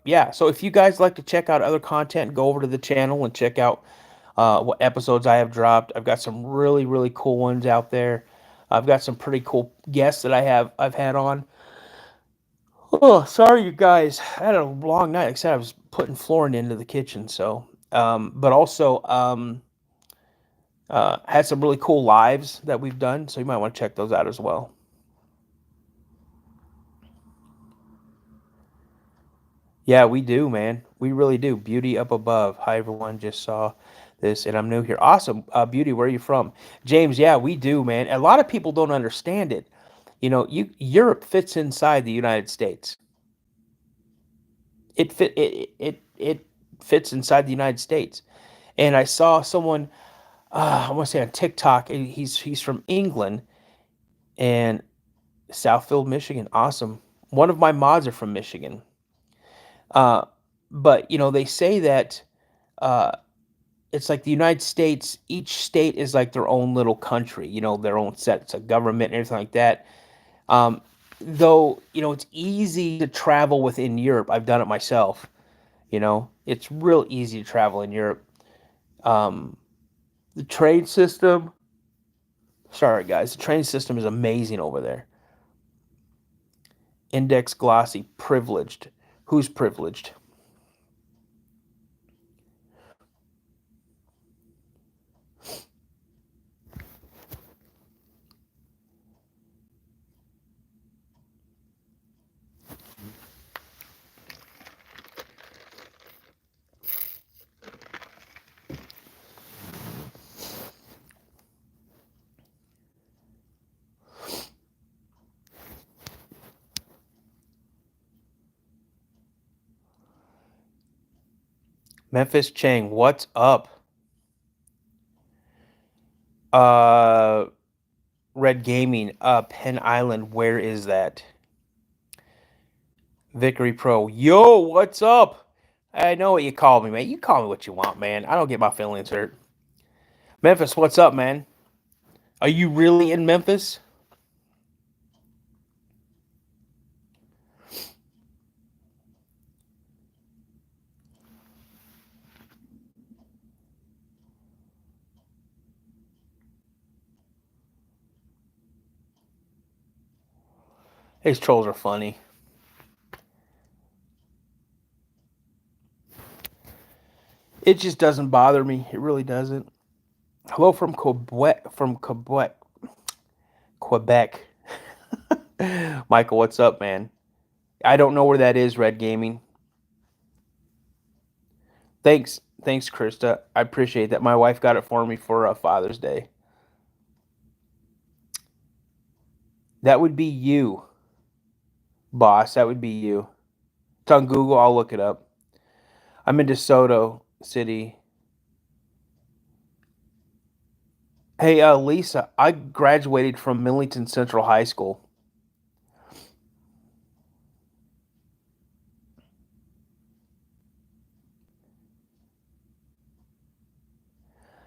Yeah, so if you guys like to check out other content, go over to the channel and check out what episodes I have dropped. I've got some really, really cool ones out there. I've got some pretty cool guests that I've had on. Oh, sorry, you guys. I had a long night. Like I said, I was putting flooring into the kitchen. So, but also had some really cool lives that we've done. So you might want to check those out as well. Yeah, we do, man. We really do. Beauty up above. Hi, everyone. Just saw this, and I'm new here. Awesome, Beauty. Where are you from, James? Yeah, we do, man. A lot of people don't understand it. You know, Europe fits inside the United States. It fits inside the United States. And I saw someone, I want to say on TikTok. And he's from England and Southfield, Michigan. Awesome. One of my mods are from Michigan. Uh, but they say that uh, it's like the United States. Each state is like their own little country. Their own sets of government and everything like that. Um, though it's easy to travel within Europe. I've done it myself. It's real easy to travel in Europe. Um, the train system. Sorry, guys. The train system is amazing over there. Index glossy, privileged. Who's privileged? Memphis Chang, what's up? Uh, Red Gaming, Penn Island, where is that? Victory Pro, yo, what's up? I know what you call me, man. You call me what you want, man. I don't get my feelings hurt. Memphis, what's up, man? Are you really in Memphis? These trolls are funny. It just doesn't bother me. It really doesn't. Hello from Quebec. Quebec. Michael, what's up, man? I don't know where that is, Red Gaming. Thanks, Krista. I appreciate that. My wife got it for me for Father's Day. That would be you, boss. That would be you. It's on Google. I'll look it up. I'm in DeSoto City. Hey, Lisa, I graduated from Millington Central High School.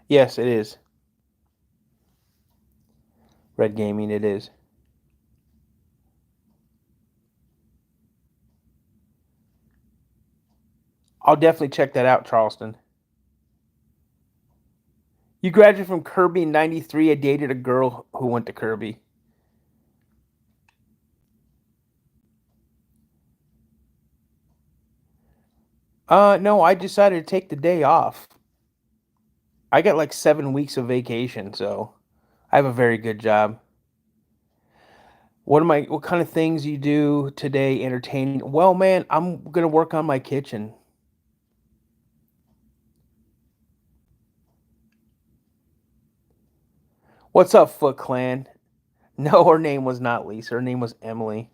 Yes, it is. Red Gaming, it is. I'll definitely check that out, Charleston. You graduated from Kirby in '93. I dated a girl who went to Kirby. No, I decided to take the day off. I got like 7 weeks of vacation, so I have a very good job. What kind of things you do today entertaining? Well, man, I'm gonna work on my kitchen. What's up, Foot Clan? No, her name was not Lisa. Her name was Emily.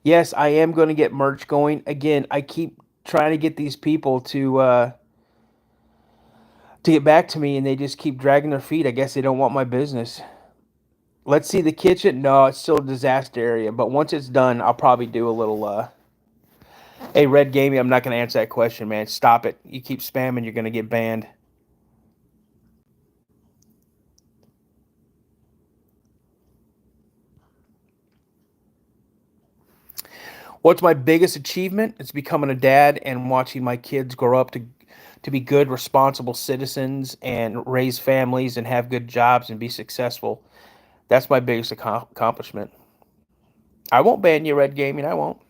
Yes, I am going to get merch going. Again, I keep trying to get these people to get back to me, and they just keep dragging their feet. I guess they don't want my business. Let's see the kitchen. No, it's still a disaster area, but once it's done, I'll probably do a little. Hey, Red Gaming, I'm not going to answer that question, man. Stop it. You keep spamming, you're going to get banned. What's my biggest achievement? It's becoming a dad and watching my kids grow up to be good, responsible citizens and raise families and have good jobs and be successful. That's my biggest accomplishment. I won't ban you, Red Gaming. I won't.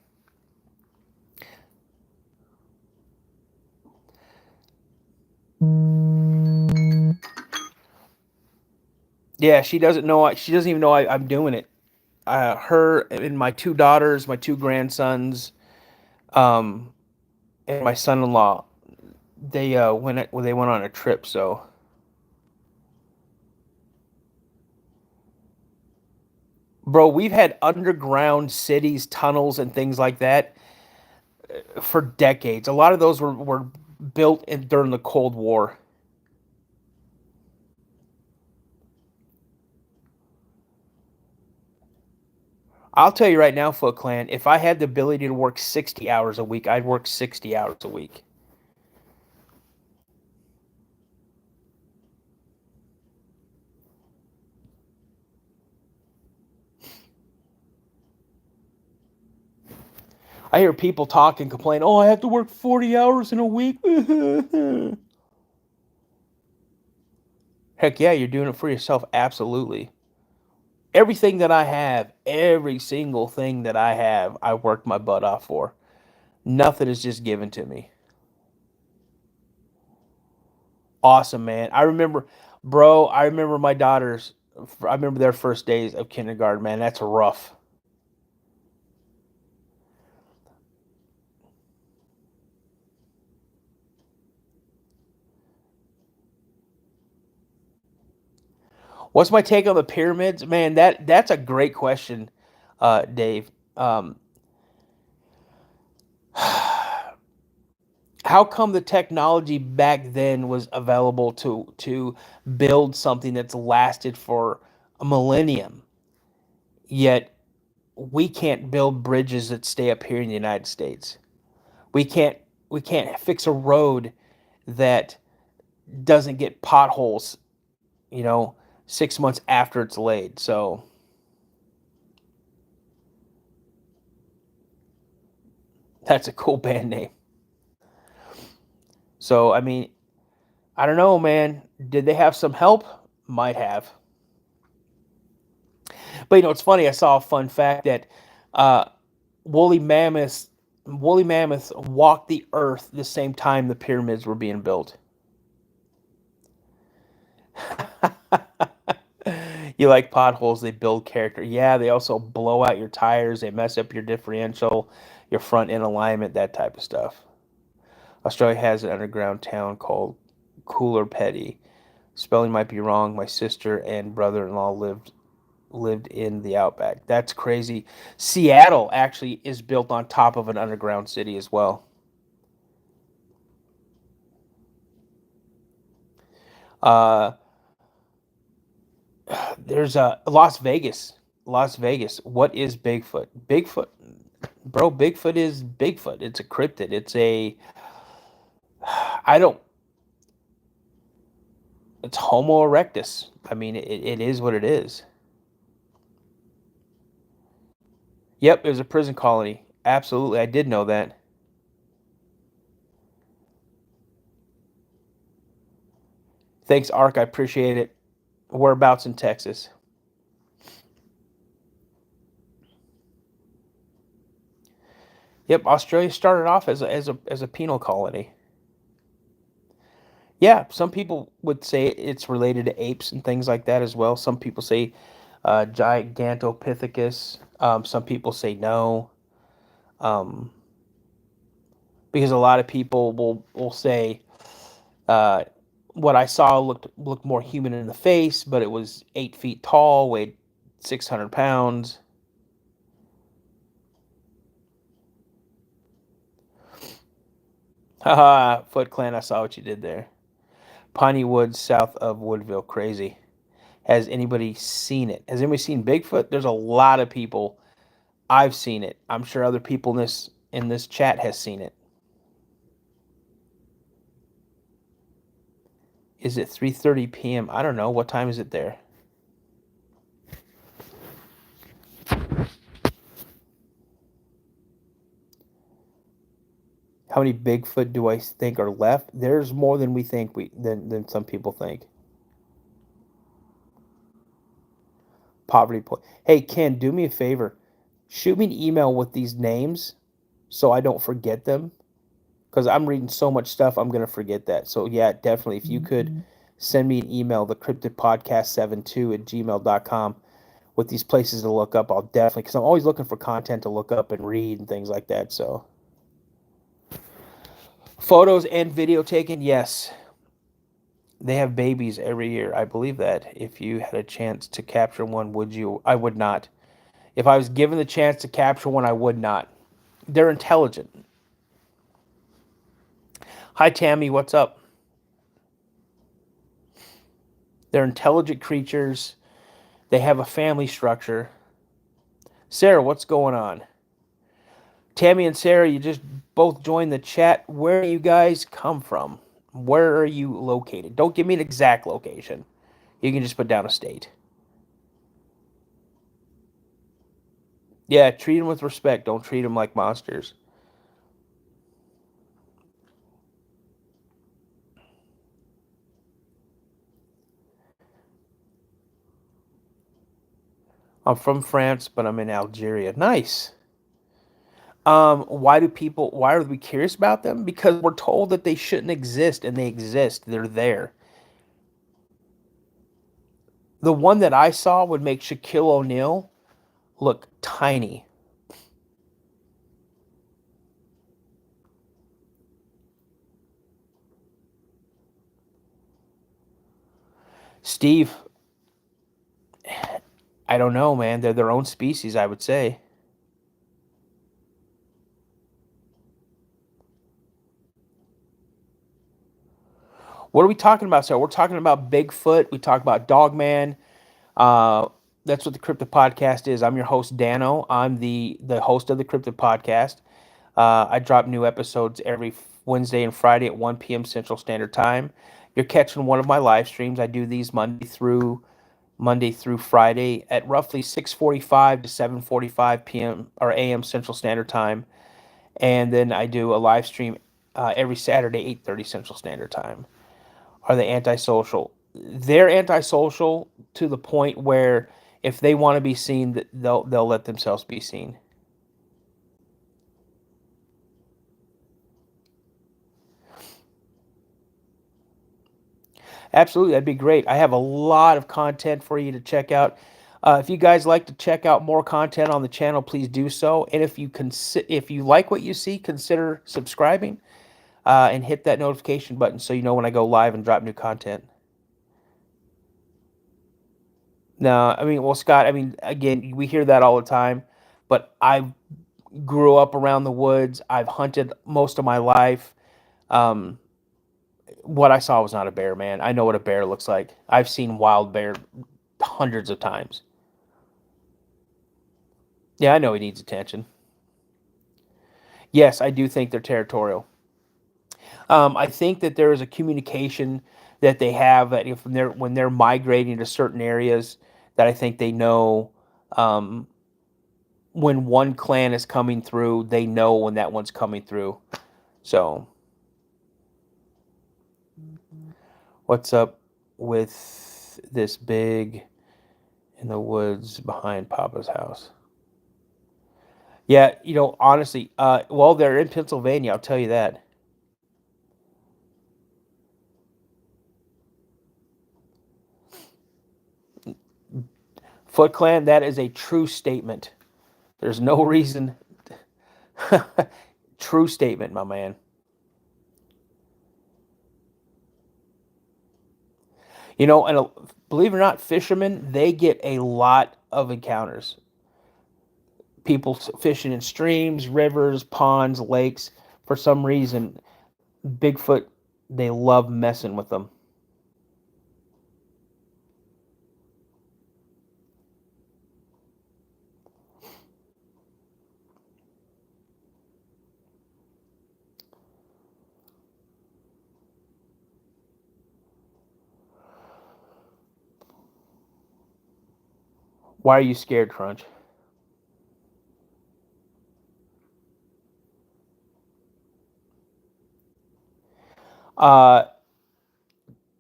Yeah, she doesn't know. She doesn't even know I'm doing it. Her and my two daughters, my two grandsons, um, and my son-in-law. They went on a trip. So, bro, we've had underground cities, tunnels, and things like that for decades. A lot of those were built during the Cold War. I'll tell you right now, Foot Clan, if I had the ability to work 60 hours a week, I'd work 60 hours a week. I hear people talk and complain, oh, I have to work 40 hours in a week. Heck yeah, you're doing it for yourself. Absolutely. Everything that I have, every single thing that I have, I worked my butt off for. Nothing is just given to me. Awesome, man. I remember my daughters. I remember their first days of kindergarten, man. That's rough. What's my take on the pyramids, man? That's a great question, Dave. How come the technology back then was available to build something that's lasted for a millennium, yet we can't build bridges that stay up here in the United States? We can't we can't fix a road that doesn't get potholes, you know, 6 months after it's laid. So that's a cool band name. So I mean, I don't know, man. Did they have some help? Might have. But it's funny. I saw a fun fact that uh, woolly mammoths woolly mammoths walked the earth the same time the pyramids were being built. You like potholes? They build character. Yeah, they also blow out your tires. They mess up your differential, your front end alignment, that type of stuff. Australia has an underground town called Cooler Petty. Spelling might be wrong. My sister and brother-in-law lived in the outback. That's crazy. Seattle actually is built on top of an underground city as well. Uh, there's Las Vegas. Las Vegas. What is Bigfoot? Bigfoot, bro. Bigfoot is Bigfoot. It's a cryptid. It's a I don't. It's Homo erectus. I mean, it is what it is. Yep, it was a prison colony. Absolutely, I did know that. Thanks, Ark. I appreciate it. Whereabouts in Texas? Yep, Australia started off as a penal colony. Yeah, some people would say it's related to apes and things like that as well. Some people say Gigantopithecus. Some people say no, um, because a lot of people will say, uh, what I saw looked more human in the face, but it was 8 feet tall, weighed 600 pounds. Haha, Foot Clan, I saw what you did there. Piney Woods, south of Woodville, crazy. Has anybody seen it? Has anybody seen Bigfoot? There's a lot of people. I've seen it. I'm sure other people in this chat has seen it. Is it 3:30 p.m.? I don't know. What time is it there? How many Bigfoot do I think are left? There's more than we think than some people think. Poverty point. Hey Ken, do me a favor. Shoot me an email with these names so I don't forget them. Because I'm reading so much stuff, I'm gonna forget that. So yeah, definitely. If you could send me an email, the cryptidpodcast72@gmail.com with these places to look up, I'll definitely, because I'm always looking for content to look up and read and things like that. So photos and video taken, yes. They have babies every year. I believe that. If you had a chance to capture one, would you? I would not. If I was given the chance to capture one, I would not. They're intelligent. Hi, Tammy. What's up? They're intelligent creatures. They have a family structure. Sarah, what's going on? Tammy and Sarah, you just both joined the chat. Where do you guys come from? Where are you located? Don't give me an exact location. You can just put down a state. Yeah, treat them with respect. Don't treat them like monsters. I'm from France, but I'm in Algeria. Nice. Why are we curious about them? Because we're told that they shouldn't exist and they exist. They're there. The one that I saw would make Shaquille O'Neal look tiny. Steve, I don't know, man. They're their own species, I would say. What are we talking about, sir? We're talking about Bigfoot. We talk about Dogman. Uh, that's what the Cryptid Podcast is. I'm your host, Dano. I'm the host of the Cryptid Podcast. I drop new episodes every Wednesday and Friday at 1 p.m. Central Standard Time. You're catching one of my live streams. I do these Monday through Friday at roughly 6:45 to 7:45 p.m. or a.m. Central Standard Time, and then I do a live stream every Saturday 8:30 Central Standard Time. Are they antisocial? They're antisocial to the point where if they want to be seen, they'll let themselves be seen. Absolutely, that'd be great. I have a lot of content for you to check out. If you guys like to check out more content on the channel, please do so. And if you like what you see, consider subscribing and hit that notification button so you know when I go live and drop new content. No, I mean, well, Scott, I mean, again, we hear that all the time, but I grew up around the woods. I've hunted most of my life. Um, what I saw was not a bear, man. I know what a bear looks like. I've seen wild bear hundreds of times. Yeah, I know he needs attention. Yes, I do think they're territorial. I think that there is a communication that they have that if when they're migrating to certain areas, that I think they know um, when one clan is coming through, they know when that one's coming through. So, what's up with this big in the woods behind Papa's house? Yeah, honestly, well, they're in Pennsylvania. I'll tell you that. Foot Clan, that is a true statement. There's no reason. True statement, my man. And believe it or not, fishermen, they get a lot of encounters. People fishing in streams, rivers, ponds, lakes. For some reason, Bigfoot, they love messing with them. Why are you scared, Crunch? Uh,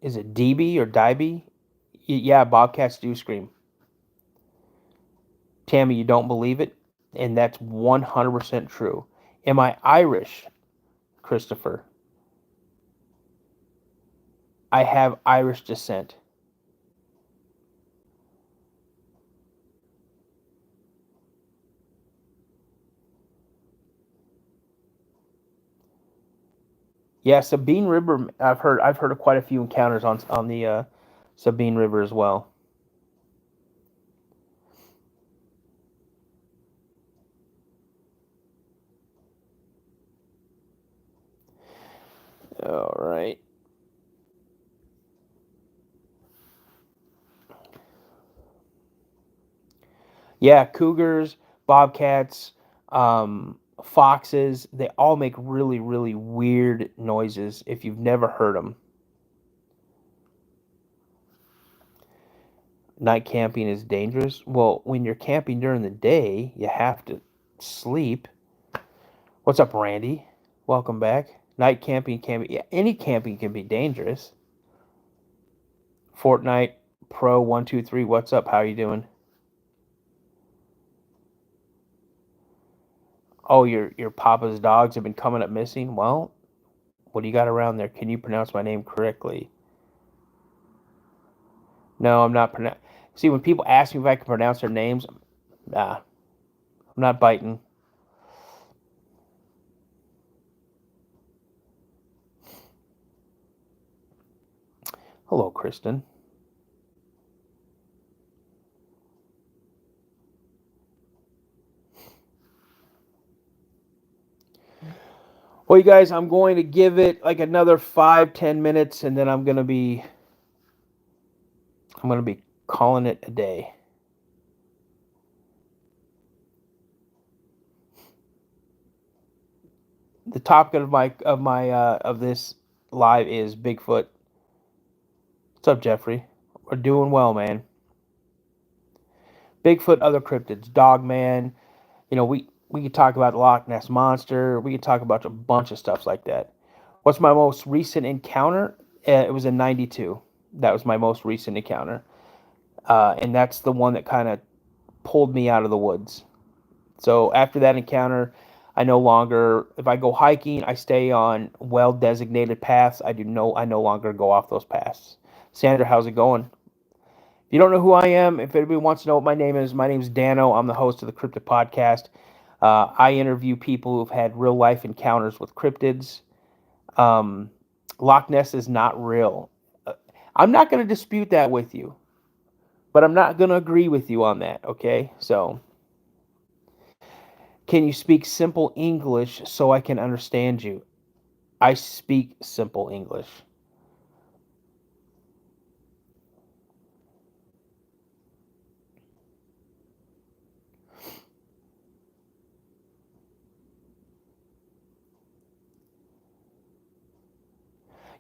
is it DB or Dibby? Yeah, bobcats do scream. Tammy, you don't believe it? And that's 100% true. Am I Irish, Christopher? I have Irish descent. Yeah, Sabine River. I've heard of quite a few encounters on the Sabine River as well. All right. Yeah, cougars, bobcats, foxes. They all make really, really weird noises if you've never heard them. Night camping is dangerous. Well, when you're camping during the day, you have to sleep. What's up, Randy? Welcome back. Night camping can be, yeah, any camping can be dangerous. Fortnite Pro 123. What's up? How you doing? Oh, your papa's dogs have been coming up missing. Well, what do you got around there? Can you pronounce my name correctly? No, I'm not pronounce. See, when people ask me if I can pronounce their names, nah, I'm not biting. Hello, Kristen. Well, you guys, I'm going to give it like another 5-10 minutes, and then I'm gonna be calling it a day. The topic of this live is Bigfoot. What's up, Jeffrey? We're doing well, man. Bigfoot, other cryptids, Dogman. We could talk about the Loch Ness monster. We could talk about a bunch of stuff like that. What's my most recent encounter? It was in '92. That was my most recent encounter, and that's the one that kind of pulled me out of the woods. So after that encounter, I no longer, if I go hiking, I stay on well designated paths. I no longer go off those paths. Sandra, how's it going? If you don't know who I am, if anybody wants to know what my name is Dano. I'm the host of the Cryptid podcast. I interview people who've had real life encounters with cryptids. Um, Loch Ness is not real. Uh, I'm not going to dispute that with you, but I'm not going to agree with you on that. Okay, so can you speak simple English so I can understand you? I speak simple English.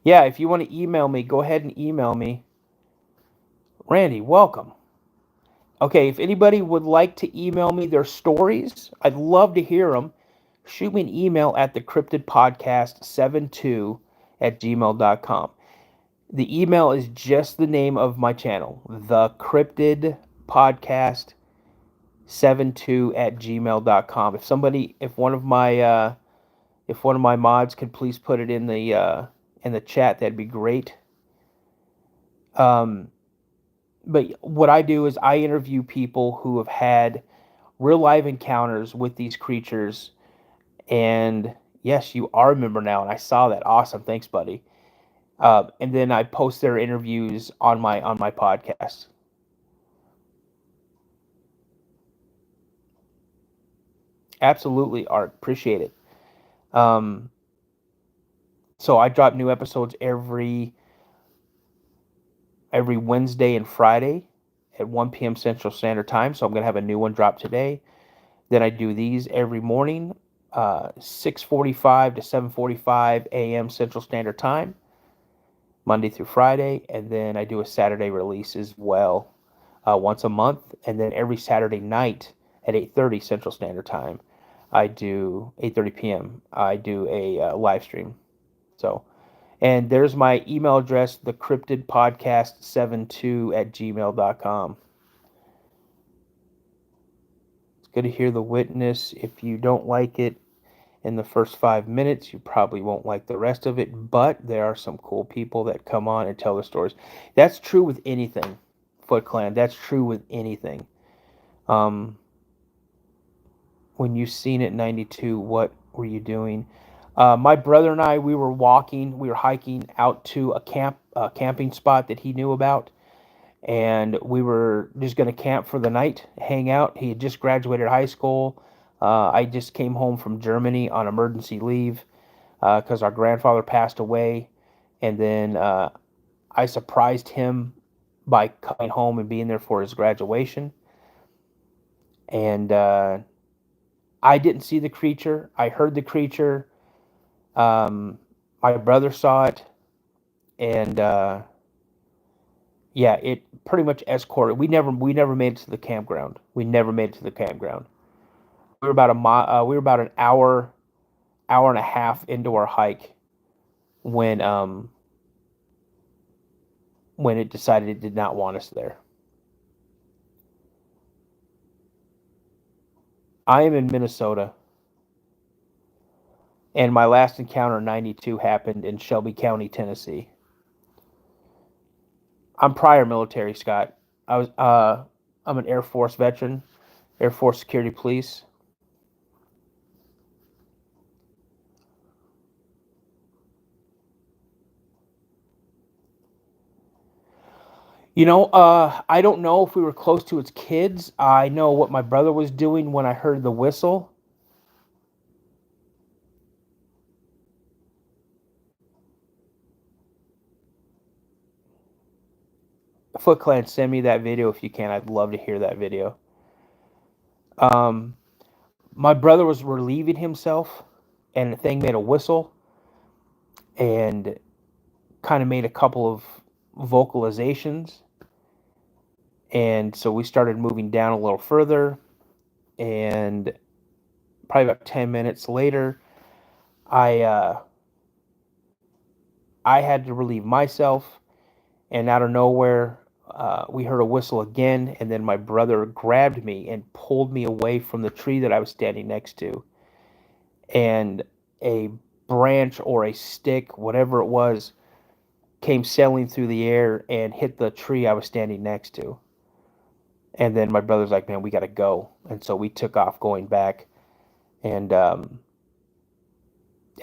Yeah, if you want to email me, go ahead and email me. Randy, welcome. Okay, if anybody would like to email me their stories, I'd love to hear them. Shoot me an email at the cryptidpodcast72 at gmail.com. The email is just the name of my channel, the cryptid podcast 72 at gmail.com. If one of my mods could please put it in the chat, that'd be great. Um, but what I do is I interview people who have had real life encounters with these creatures. And yes, you are a member now, and I saw that. Awesome, thanks, buddy. And then I post their interviews on my podcast. Absolutely, Art. Appreciate it. Um, so I drop new episodes every Wednesday and Friday at 1 p.m. Central Standard Time. So I'm gonna have a new one drop today. Then I do these every morning, 6:45 to 7:45 a.m. Central Standard Time, Monday through Friday, and then I do a Saturday release as well, once a month, and then every Saturday night at 8:30 Central Standard Time, I do 8:30 p.m. I do a live stream. So, and there's my email address, the Cryptid Podcast 72 at gmail.com. It's good to hear the witness. If you don't like it in the first 5 minutes, you probably won't like the rest of it, but there are some cool people that come on and tell their stories. That's true with anything, Foot Clan. That's true with anything. Um, when you seen it 92, what were you doing? My brother and I, we were hiking out to a camping spot that he knew about, and we were just going to camp for the night, hang out. He had just graduated high school. I just came home from Germany on emergency leave because our grandfather passed away, and then I surprised him by coming home and being there for his graduation. And I didn't see the creature. I heard the creature. My brother saw it, and yeah, it pretty much escorted. We never made it to the campground. We never made it to the campground. We were about a mile. We were about an hour and a half into our hike when when it decided it did not want us there. I am in Minnesota, and my last encounter in '92 happened in Shelby County, Tennessee. I'm prior military, Scott. I'm an Air Force veteran, Air Force Security Police. I don't know if we were close to its kids. I know what my brother was doing when I heard the whistle. Foot Clan, send me that video if you can. I'd love to hear that video. Um, my brother was relieving himself, and the thing made a whistle and kind of made a couple of vocalizations. And so we started moving down a little further, and probably about 10 minutes later, I uh, I had to relieve myself, and out of nowhere, we heard a whistle again, and then my brother grabbed me and pulled me away from the tree that I was standing next to, and a branch or a stick, whatever it was, came sailing through the air and hit the tree I was standing next to. And then my brother's like, "Man, we got to go," and so we took off going back, and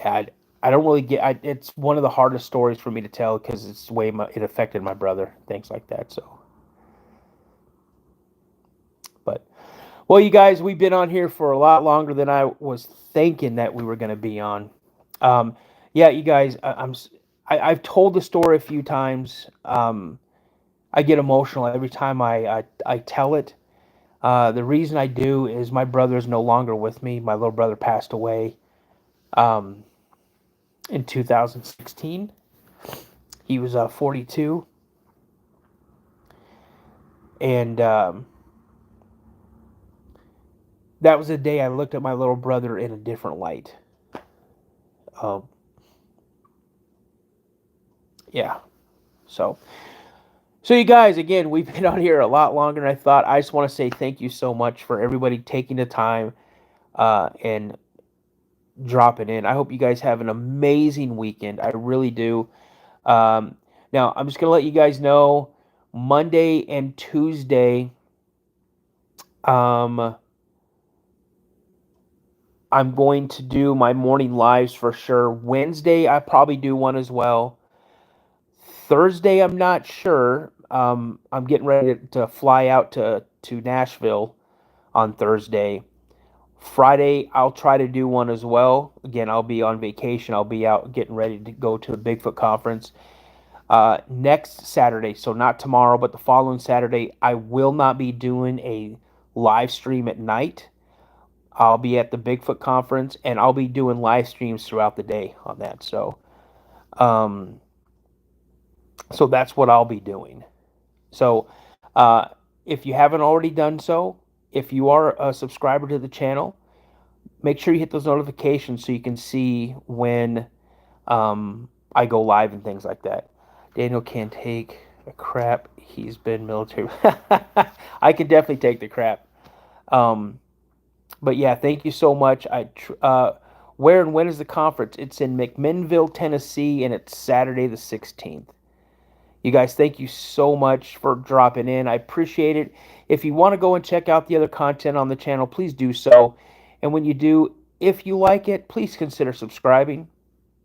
I, I don't really get. It's one of the hardest stories for me to tell because it's it affected my brother, things like that. So, but well, you guys, we've been on here for a lot longer than I was thinking that we were going to be on. Um, yeah, you guys, I've told the story a few times. I get emotional every time I tell it. The reason I do is my brother is no longer with me. My little brother passed away um, in 2016. He was 42, and that was the day I looked at my little brother in a different light. Um, yeah. So, so you guys, again, we've been on here a lot longer than I thought. I just want to say thank you so much for everybody taking the time and dropping in. I hope you guys have an amazing weekend. I really do. Um, Now, I'm just going to let you guys know Monday and Tuesday, um, I'm going to do my morning lives for sure. Wednesday, I probably do one as well. Thursday, I'm not sure. I'm getting ready to fly out to Nashville on Thursday. Friday, I'll try to do one as well. Again, I'll be on vacation. I'll be out getting ready to go to the Bigfoot conference. Next Saturday, so not tomorrow, but the following Saturday, I will not be doing a live stream at night. I'll be at the Bigfoot conference, and I'll be doing live streams throughout the day on that. Um, so that's what I'll be doing. So, uh, if you haven't already done so, if you are a subscriber to the channel, make sure you hit those notifications so you can see when I go live and things like that. Daniel can't take a crap. He's been military. I can definitely take the crap. Um, but yeah, thank you so much. Where and when is the conference? It's in McMinnville, Tennessee, and it's Saturday the 16th. You guys, thank you so much for dropping in. I appreciate it. If you want to go and check out the other content on the channel, please do so. And when you do, if you like it, please consider subscribing.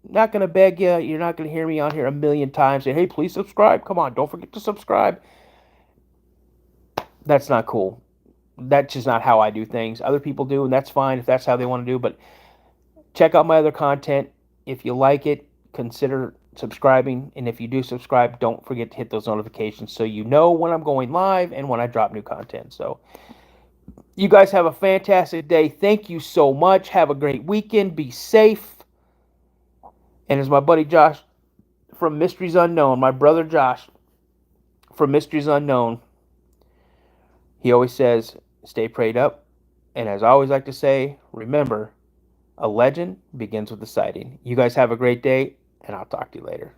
Not going to beg you. You're not going to hear me on here a million times saying, hey, please subscribe. Come on, don't forget to subscribe. That's not cool. That's just not how I do things. Other people do, and that's fine if that's how they want to do. But check out my other content. If you like it, consider subscribing. And if you do subscribe, don't forget to hit those notifications so you know when I'm going live and when I drop new content. So you guys have a fantastic day. Thank you so much. Have a great weekend. Be safe. And as my buddy Josh from Mysteries Unknown, my brother Josh from Mysteries Unknown, he always says, stay prayed up. And as I always like to say, remember, a legend begins with a sighting. You guys have a great day, and I'll talk to you later.